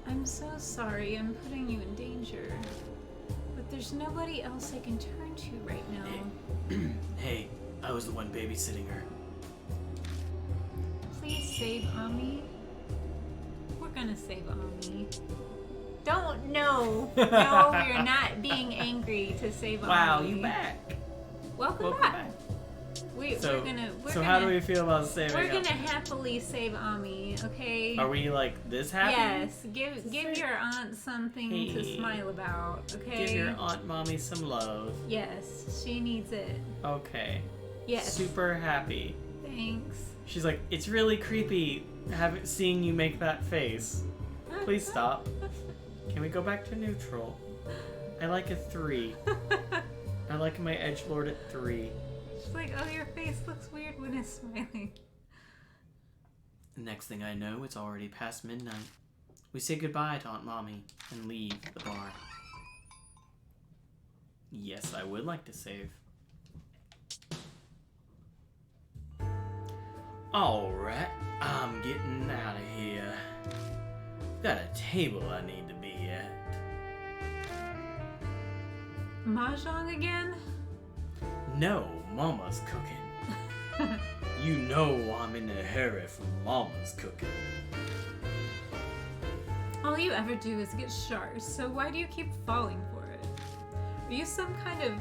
I'm so sorry I'm putting you in danger. But there's nobody else I can turn to right now. Hey, I was the one babysitting her. Please save Ami. We're gonna save Ami. Don't, no. No, we're not being angry to save Ami. Wow, you back. Welcome back. We're gonna how do we feel about saving We're her? gonna happily save Ami, okay? Are we like this happy? Yes. Give your aunt something to smile about, okay? Give your aunt mommy some love. Yes, she needs it. Okay. Yes. Super happy. Thanks. She's like, it's really creepy seeing you make that face. Please stop. Can we go back to neutral? I like a 3. I like my edgelord at 3. She's like, oh, your face looks weird when it's smiling. Next thing I know, it's already past midnight. We say goodbye to Aunt Mommy and leave the bar. Yes, I would like to save. Alright, I'm getting out of here. Got a table I need to be at. Mahjong again? No, Mama's cooking. You know I'm in a hurry for Mama's cooking. All you ever do is get sharks, so why do you keep falling for it? Are you some kind of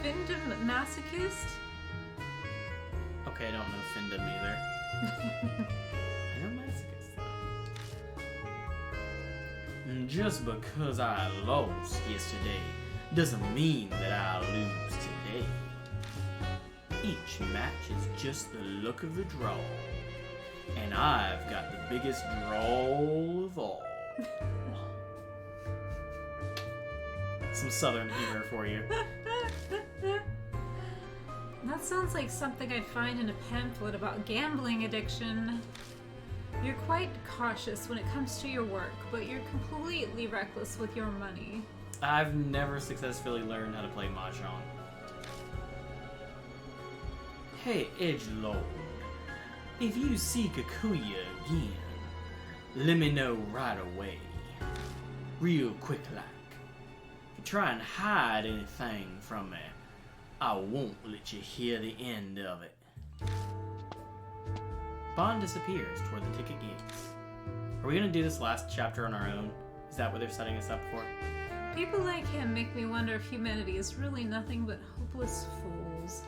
findom masochist? Okay, I don't know Findom either. I know masochist though. Just because I lost yesterday doesn't mean that I'll lose today. Each match is just the look of the draw. And I've got the biggest draw of all. Some southern humor for you. That sounds like something I'd find in a pamphlet about gambling addiction. You're quite cautious when it comes to your work, but you're completely reckless with your money. I've never successfully learned how to play Mahjong. Hey, edgelord. If you see Kikuya again, let me know right away. Real quick like. If you try and hide anything from me, I won't let you hear the end of it. Bond disappears toward the ticket gates. Are we gonna do this last chapter on our own? Is that what they're setting us up for? People like him make me wonder if humanity is really nothing but hopeless fools.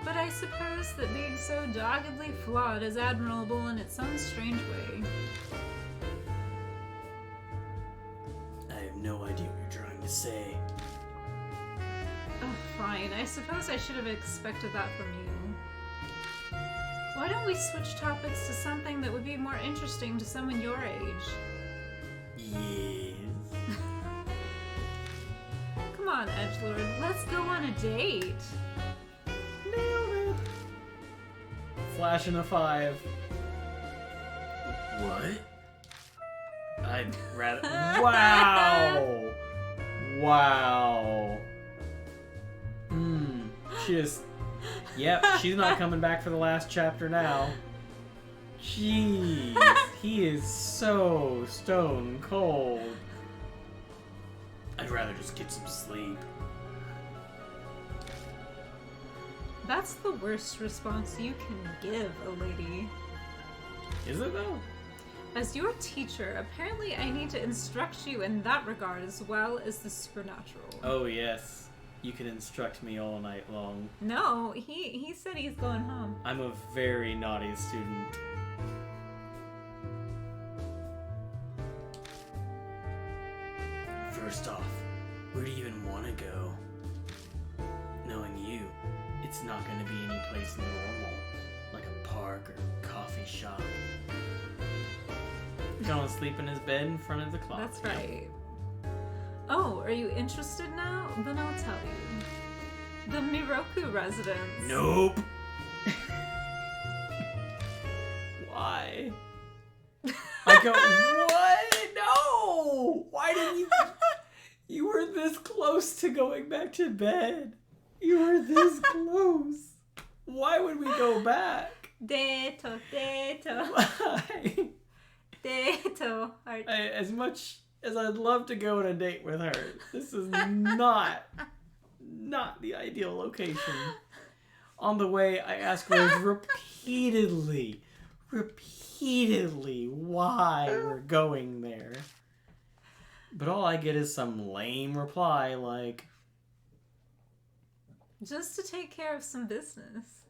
But I suppose that being so doggedly flawed is admirable in its own strange way. I have no idea what you're trying to say. Oh, fine. I suppose I should have expected that from you. Why don't we switch topics to something that would be more interesting to someone your age? Yes. Come on, edgelord. Let's go on a date. Nailed it. Flash in a 5. What? I'd rather. Wow! Wow. Just. Yep, she's not coming back for the last chapter now. Jeez. He is so stone cold. I'd rather just get some sleep. That's the worst response you can give a lady. Is it though? As your teacher, apparently I need to instruct you in that regard as well as the supernatural. Oh yes. You can instruct me all night long. No, he said he's going home. I'm a very naughty student. First off, where do you even want to go? Knowing you, it's not going to be any place normal, like a park or coffee shop. Gonna sleep in his bed in front of the clock. That's right. Oh, are you interested now? Then I'll tell you. The Miroku residence. Nope. Why? I go, what? No! Why didn't you? You were this close to going back to bed. You were this close. Why would we go back? Deto. Why? Deto. As much as I'd love to go on a date with her, this is not the ideal location. On the way, I ask Rose repeatedly why we're going there. But all I get is some lame reply like, Just to take care of some business.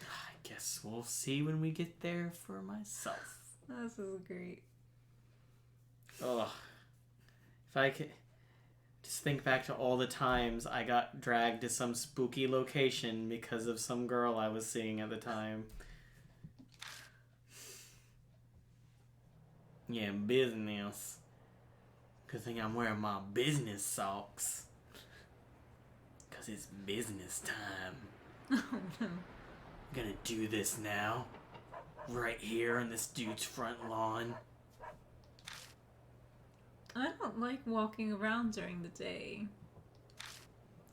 I guess we'll see when we get there for myself. This is great. Ugh. If I could just think back to all the times I got dragged to some spooky location because of some girl I was seeing at the time. Yeah, business. Good thing I'm wearing my business socks. Because it's business time. Oh no. I'm gonna do this now. Right here on this dude's front lawn. I don't like walking around during the day.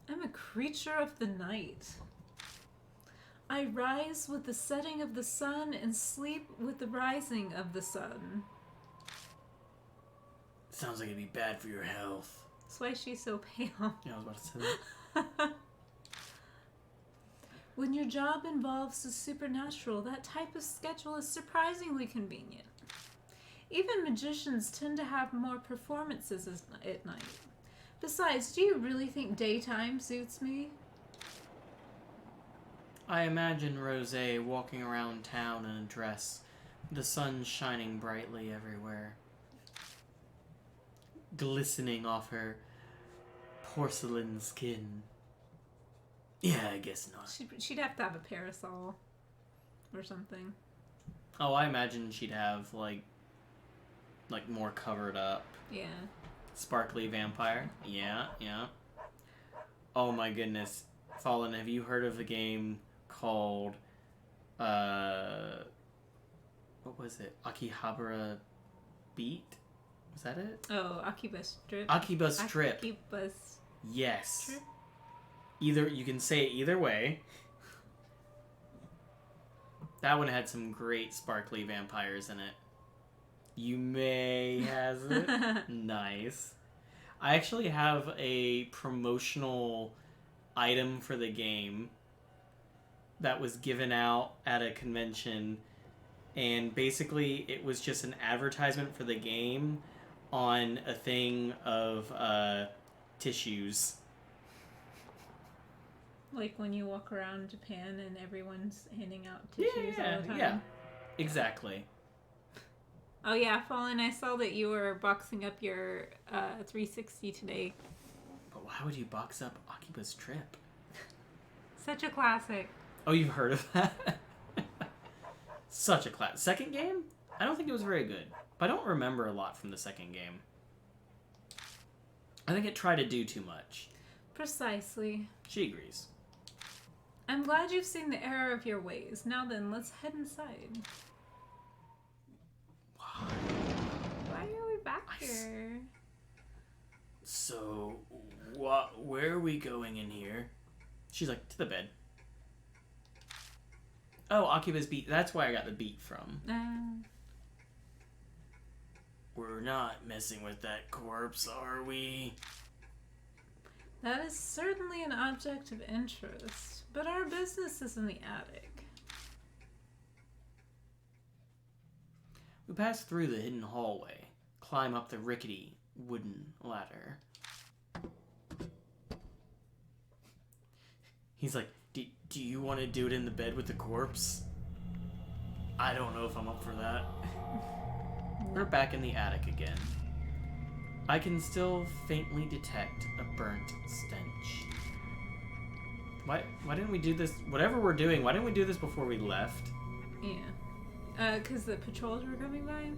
I'm a creature of the night. I rise with the setting of the sun and sleep with the rising of the sun. Sounds like it'd be bad for your health. That's why she's so pale. Yeah, I was about to say that. When your job involves the supernatural, that type of schedule is surprisingly convenient. Even magicians tend to have more performances at night. Besides, do you really think daytime suits me? I imagine Rosé walking around town in a dress, the sun shining brightly everywhere, glistening off her porcelain skin. Yeah, I guess not. She'd have to have a parasol or something. Oh, I imagine she'd have, like more covered up. Yeah. Sparkly vampire. Yeah. Oh my goodness. Fallen, have you heard of the game called, what was it? Akihabara Beat? Was that it? Oh, Akiba's Trip. Akiba's Trip. Akiba's Yes. Trip. Either, you can say it either way. That one had some great sparkly vampires in it. You may has it. Nice. I actually have a promotional item for the game that was given out at a convention, and basically it was just an advertisement for the game on a thing of tissues. Like when you walk around Japan and everyone's handing out tissues all the time. Yeah, exactly. Oh yeah, Fallen, I saw that you were boxing up your 360 today. But why would you box up Akiba's Trip? Such a classic. Oh, you've heard of that? Such a classic. Second game? I don't think it was very good. But I don't remember a lot from the second game. I think it tried to do too much. Precisely. She agrees. I'm glad you've seen the error of your ways. Now then, let's head inside. Why are we back here? So, where are we going in here? She's like, to the bed. Oh, Akiba's Beat. That's where I got the beat from. We're not messing with that corpse, are we? That is certainly an object of interest, but our business is in the attic. We pass through the hidden hallway, climb up the rickety wooden ladder. He's like, do you want to do it in the bed with the corpse? I don't know if I'm up for that. We're back in the attic again. I can still faintly detect a burnt stench. Why didn't we do this? Whatever we're doing, why didn't we do this before we left? Yeah. Because the patrols were coming by?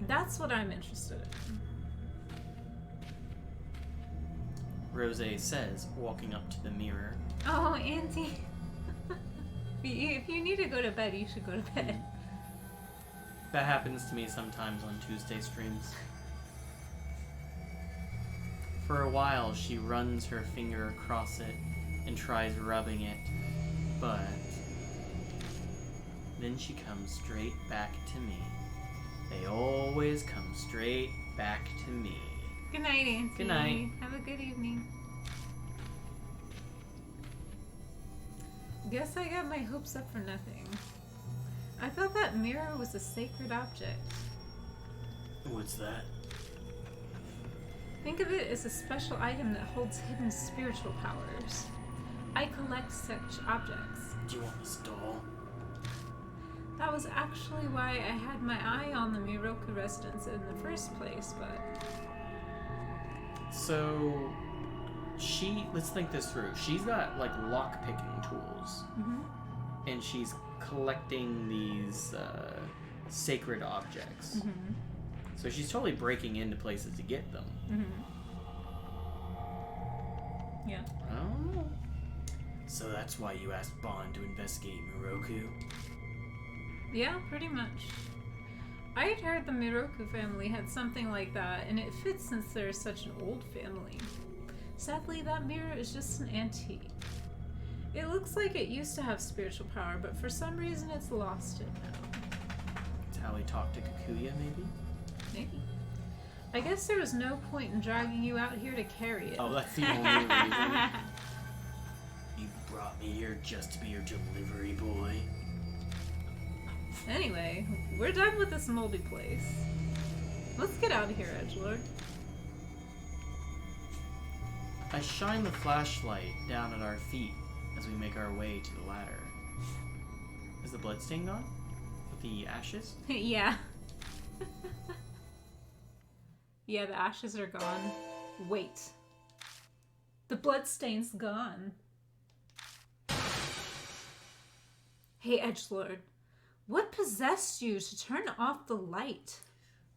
That's what I'm interested in. Rosé says, walking up to the mirror. Oh, Auntie. If you need to go to bed, you should go to bed. That happens to me sometimes on Tuesday streams. For a while, she runs her finger across it and tries rubbing it, but then she comes straight back to me. They always come straight back to me. Good night, Auntie. Good night. Have a good evening. Guess I got my hopes up for nothing. I thought that mirror was a sacred object. What's that? Think of it as a special item that holds hidden spiritual powers. I collect such objects. Do you want this doll? That was actually why I had my eye on the Miroku residence in the first place, but... So, let's think this through. She's got, like, lock-picking tools. Mm-hmm. And she's collecting these, sacred objects. Mm-hmm. So she's totally breaking into places to get them. Mm-hmm. Yeah. I don't know. So that's why you asked Bond to investigate Miroku? Yeah, pretty much. I had heard the Miroku family had something like that, and it fits since they're such an old family. Sadly, that mirror is just an antique. It looks like it used to have spiritual power, but for some reason it's lost it now. It's how he talked to Kikuya, maybe? Maybe. I guess there was no point in dragging you out here to carry it. Oh, that's the only reason. You brought me here just to be your delivery boy. Anyway, we're done with this moldy place. Let's get out of here, Edgelord. I shine the flashlight down at our feet as we make our way to the ladder. Is the bloodstain gone? With the ashes? Yeah. Yeah, the ashes are gone. Wait. The bloodstain's gone. Hey, Edgelord. What possessed you to turn off the light?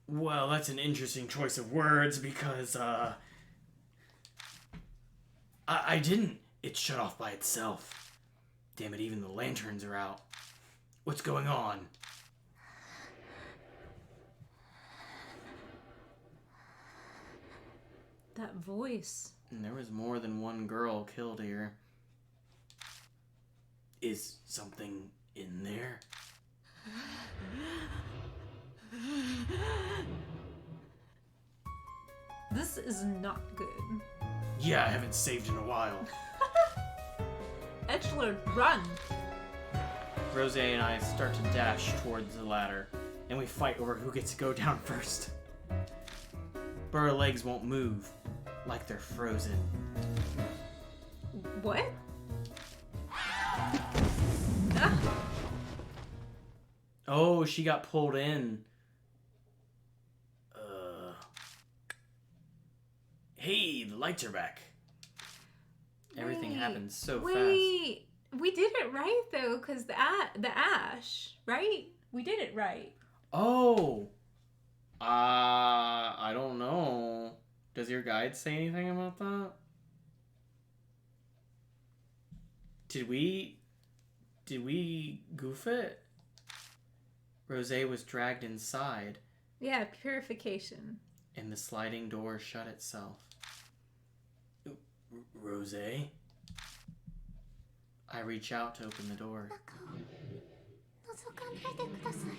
Well, that's an interesting choice of words because, I didn't. It shut off by itself. Damn it, even the lanterns are out. What's going on? That voice. And there was more than one girl killed here. Is something in there? This is not good. Yeah, I haven't saved in a while. Edgelord, run! Rose and I start to dash towards the ladder, and we fight over who gets to go down first. But our legs won't move, like they're frozen. What? Oh, she got pulled in. Hey, the lights are back. Everything happens so fast. Wait, we did it right though, because the ash, right? We did it right. Oh. I don't know. Does your guide say anything about that? Did we goof it? Rose was dragged inside, Yeah, purification. and the sliding door shut itself. Rose? I reach out to open the door.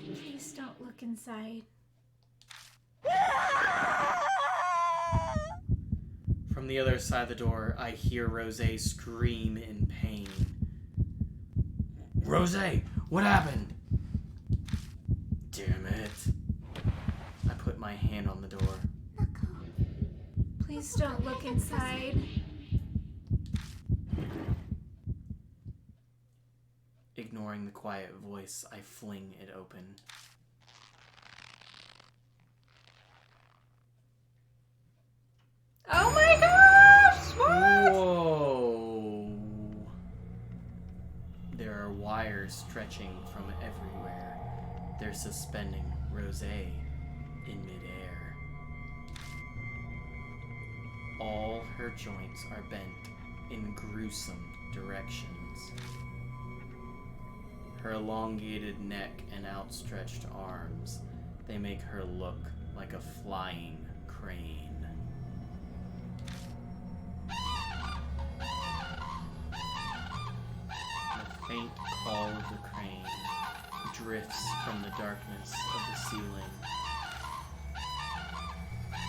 Please don't look inside. From the other side of the door, I hear Rose scream in pain. Rose, what happened? Damn it. I put my hand on the door. Please don't look inside. Ignoring the quiet voice, I fling it open. Oh my gosh! What? Whoa! There are wires stretching from everywhere. They're suspending Rose in midair. All her joints are bent in gruesome directions. Her elongated neck and outstretched arms, they make her look like a flying crane. The faint call of the crane drifts from the darkness of the ceiling.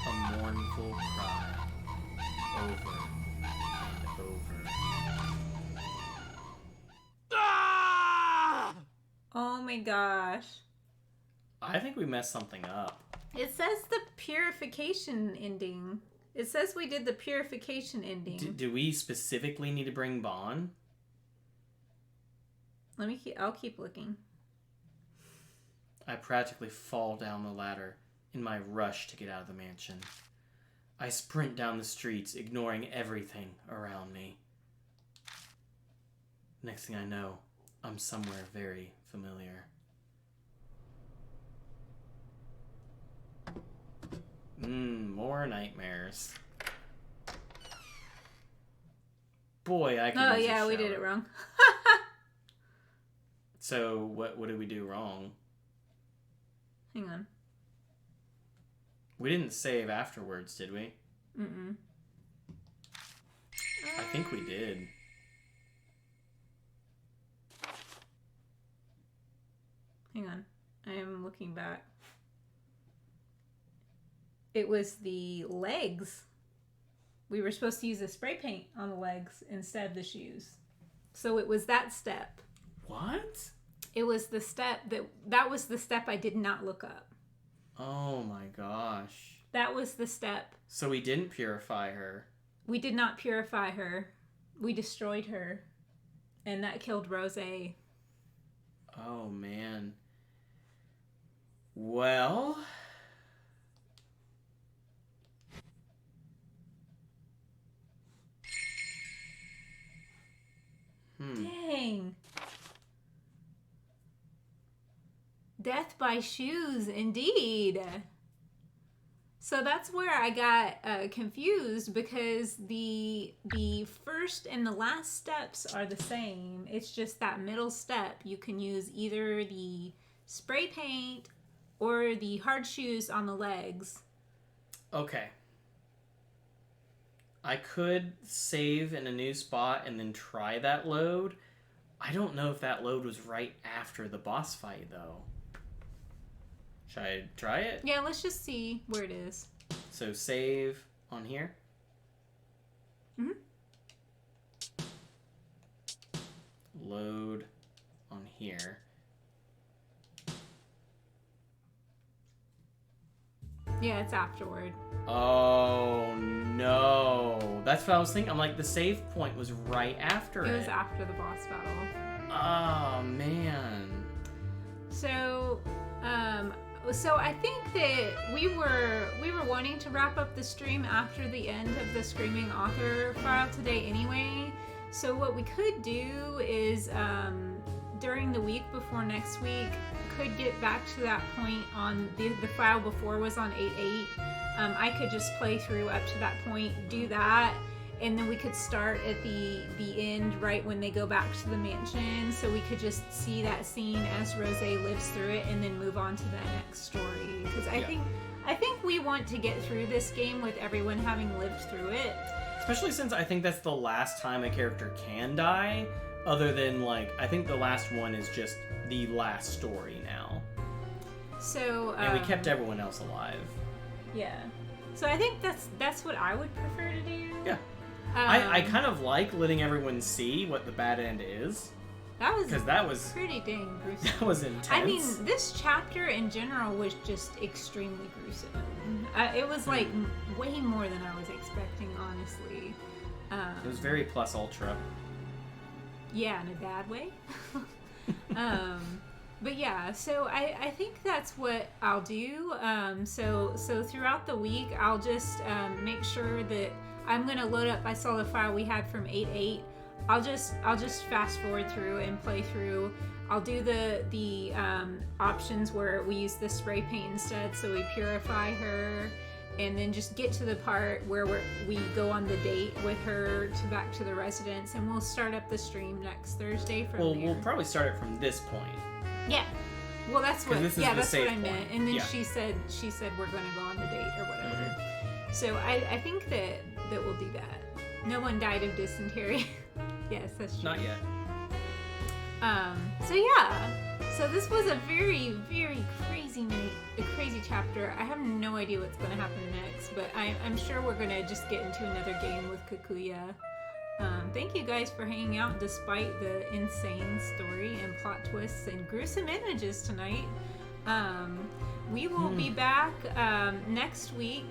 A mournful cry, over and over. my gosh. I think we messed something up. It says the purification ending. It says we did the purification ending. Do we specifically need to bring Bon? I'll keep looking. I practically fall down the ladder in my rush to get out of the mansion. I sprint down the streets, ignoring everything around me. Next thing I know, I'm somewhere very familiar. More nightmares. Boy, I can use a yeah, we shower. did it wrong. So, what did we do wrong? Hang on. We didn't save afterwards, did we? Mm-mm. I think we did. Hang on. I am looking back. It was the legs. We were supposed to use the spray paint on the legs instead of the shoes. So it was that step. What? It was the step that was the step I did not look up. Oh my gosh. That was the step. So we didn't purify her. We did not purify her. We destroyed her. And that killed Rosé. Oh man. Well... Dang. Death by shoes, indeed. So that's where I got confused because the first and the last steps are the same. It's just that middle step. You can use either the spray paint or the hard shoes on the legs. Okay. I could save in a new spot and then try that load. I don't know if that load was right after the boss fight, though. Should I try it? Yeah, let's just see where it is. So save on here. Mm-hmm. Load on here. Yeah, it's afterward. Oh no. That's what I was thinking. I'm like, the save point was right after it. It was after the boss battle. Oh man. So I think that we were wanting to wrap up the stream after the end of the Screaming Author file today anyway. So what we could do is during the week before next week, could get back to that point on the file before was on 8.8. I could just play through up to that point, do that, and then we could start at the end right when they go back to the mansion, so we could just see that scene as Rosé lives through it and then move on to the next story. Because I think we want to get through this game with everyone having lived through it. Especially since I think that's the last time a character can die, other than, like, I think the last one is just the last story now. So and we kept everyone else alive. Yeah. So I think that's what I would prefer to do. Yeah. I kind of like letting everyone see what the bad end is. Because that was pretty dang gruesome. That was intense. I mean, this chapter in general was just extremely gruesome. It was like way more than I was expecting, honestly. It was very plus ultra. Yeah, in a bad way. But yeah, so I think that's what I'll do. So throughout the week, I'll just make sure that I'm gonna load up. I saw the file we had from 8.8. I'll just fast forward through and play through. I'll do the options where we use the spray paint instead, so we purify her, and then just get to the part where we go on the date with her back to the residence, and we'll start up the stream next Thursday from there. We'll probably start it from this point. Yeah. Well, that's what. Yeah, that's what I point. meant. And then Yeah. she said we're going to go on the date or whatever. So I think that we'll do that. No one died of dysentery. Yes, that's true. Not yet. So yeah. So this was a very, very crazy night, a crazy chapter. I have no idea what's going to happen next, but I'm sure we're going to just get into another game with Kakuya. Thank you guys for hanging out despite the insane story and plot twists and gruesome images tonight. We will be back next week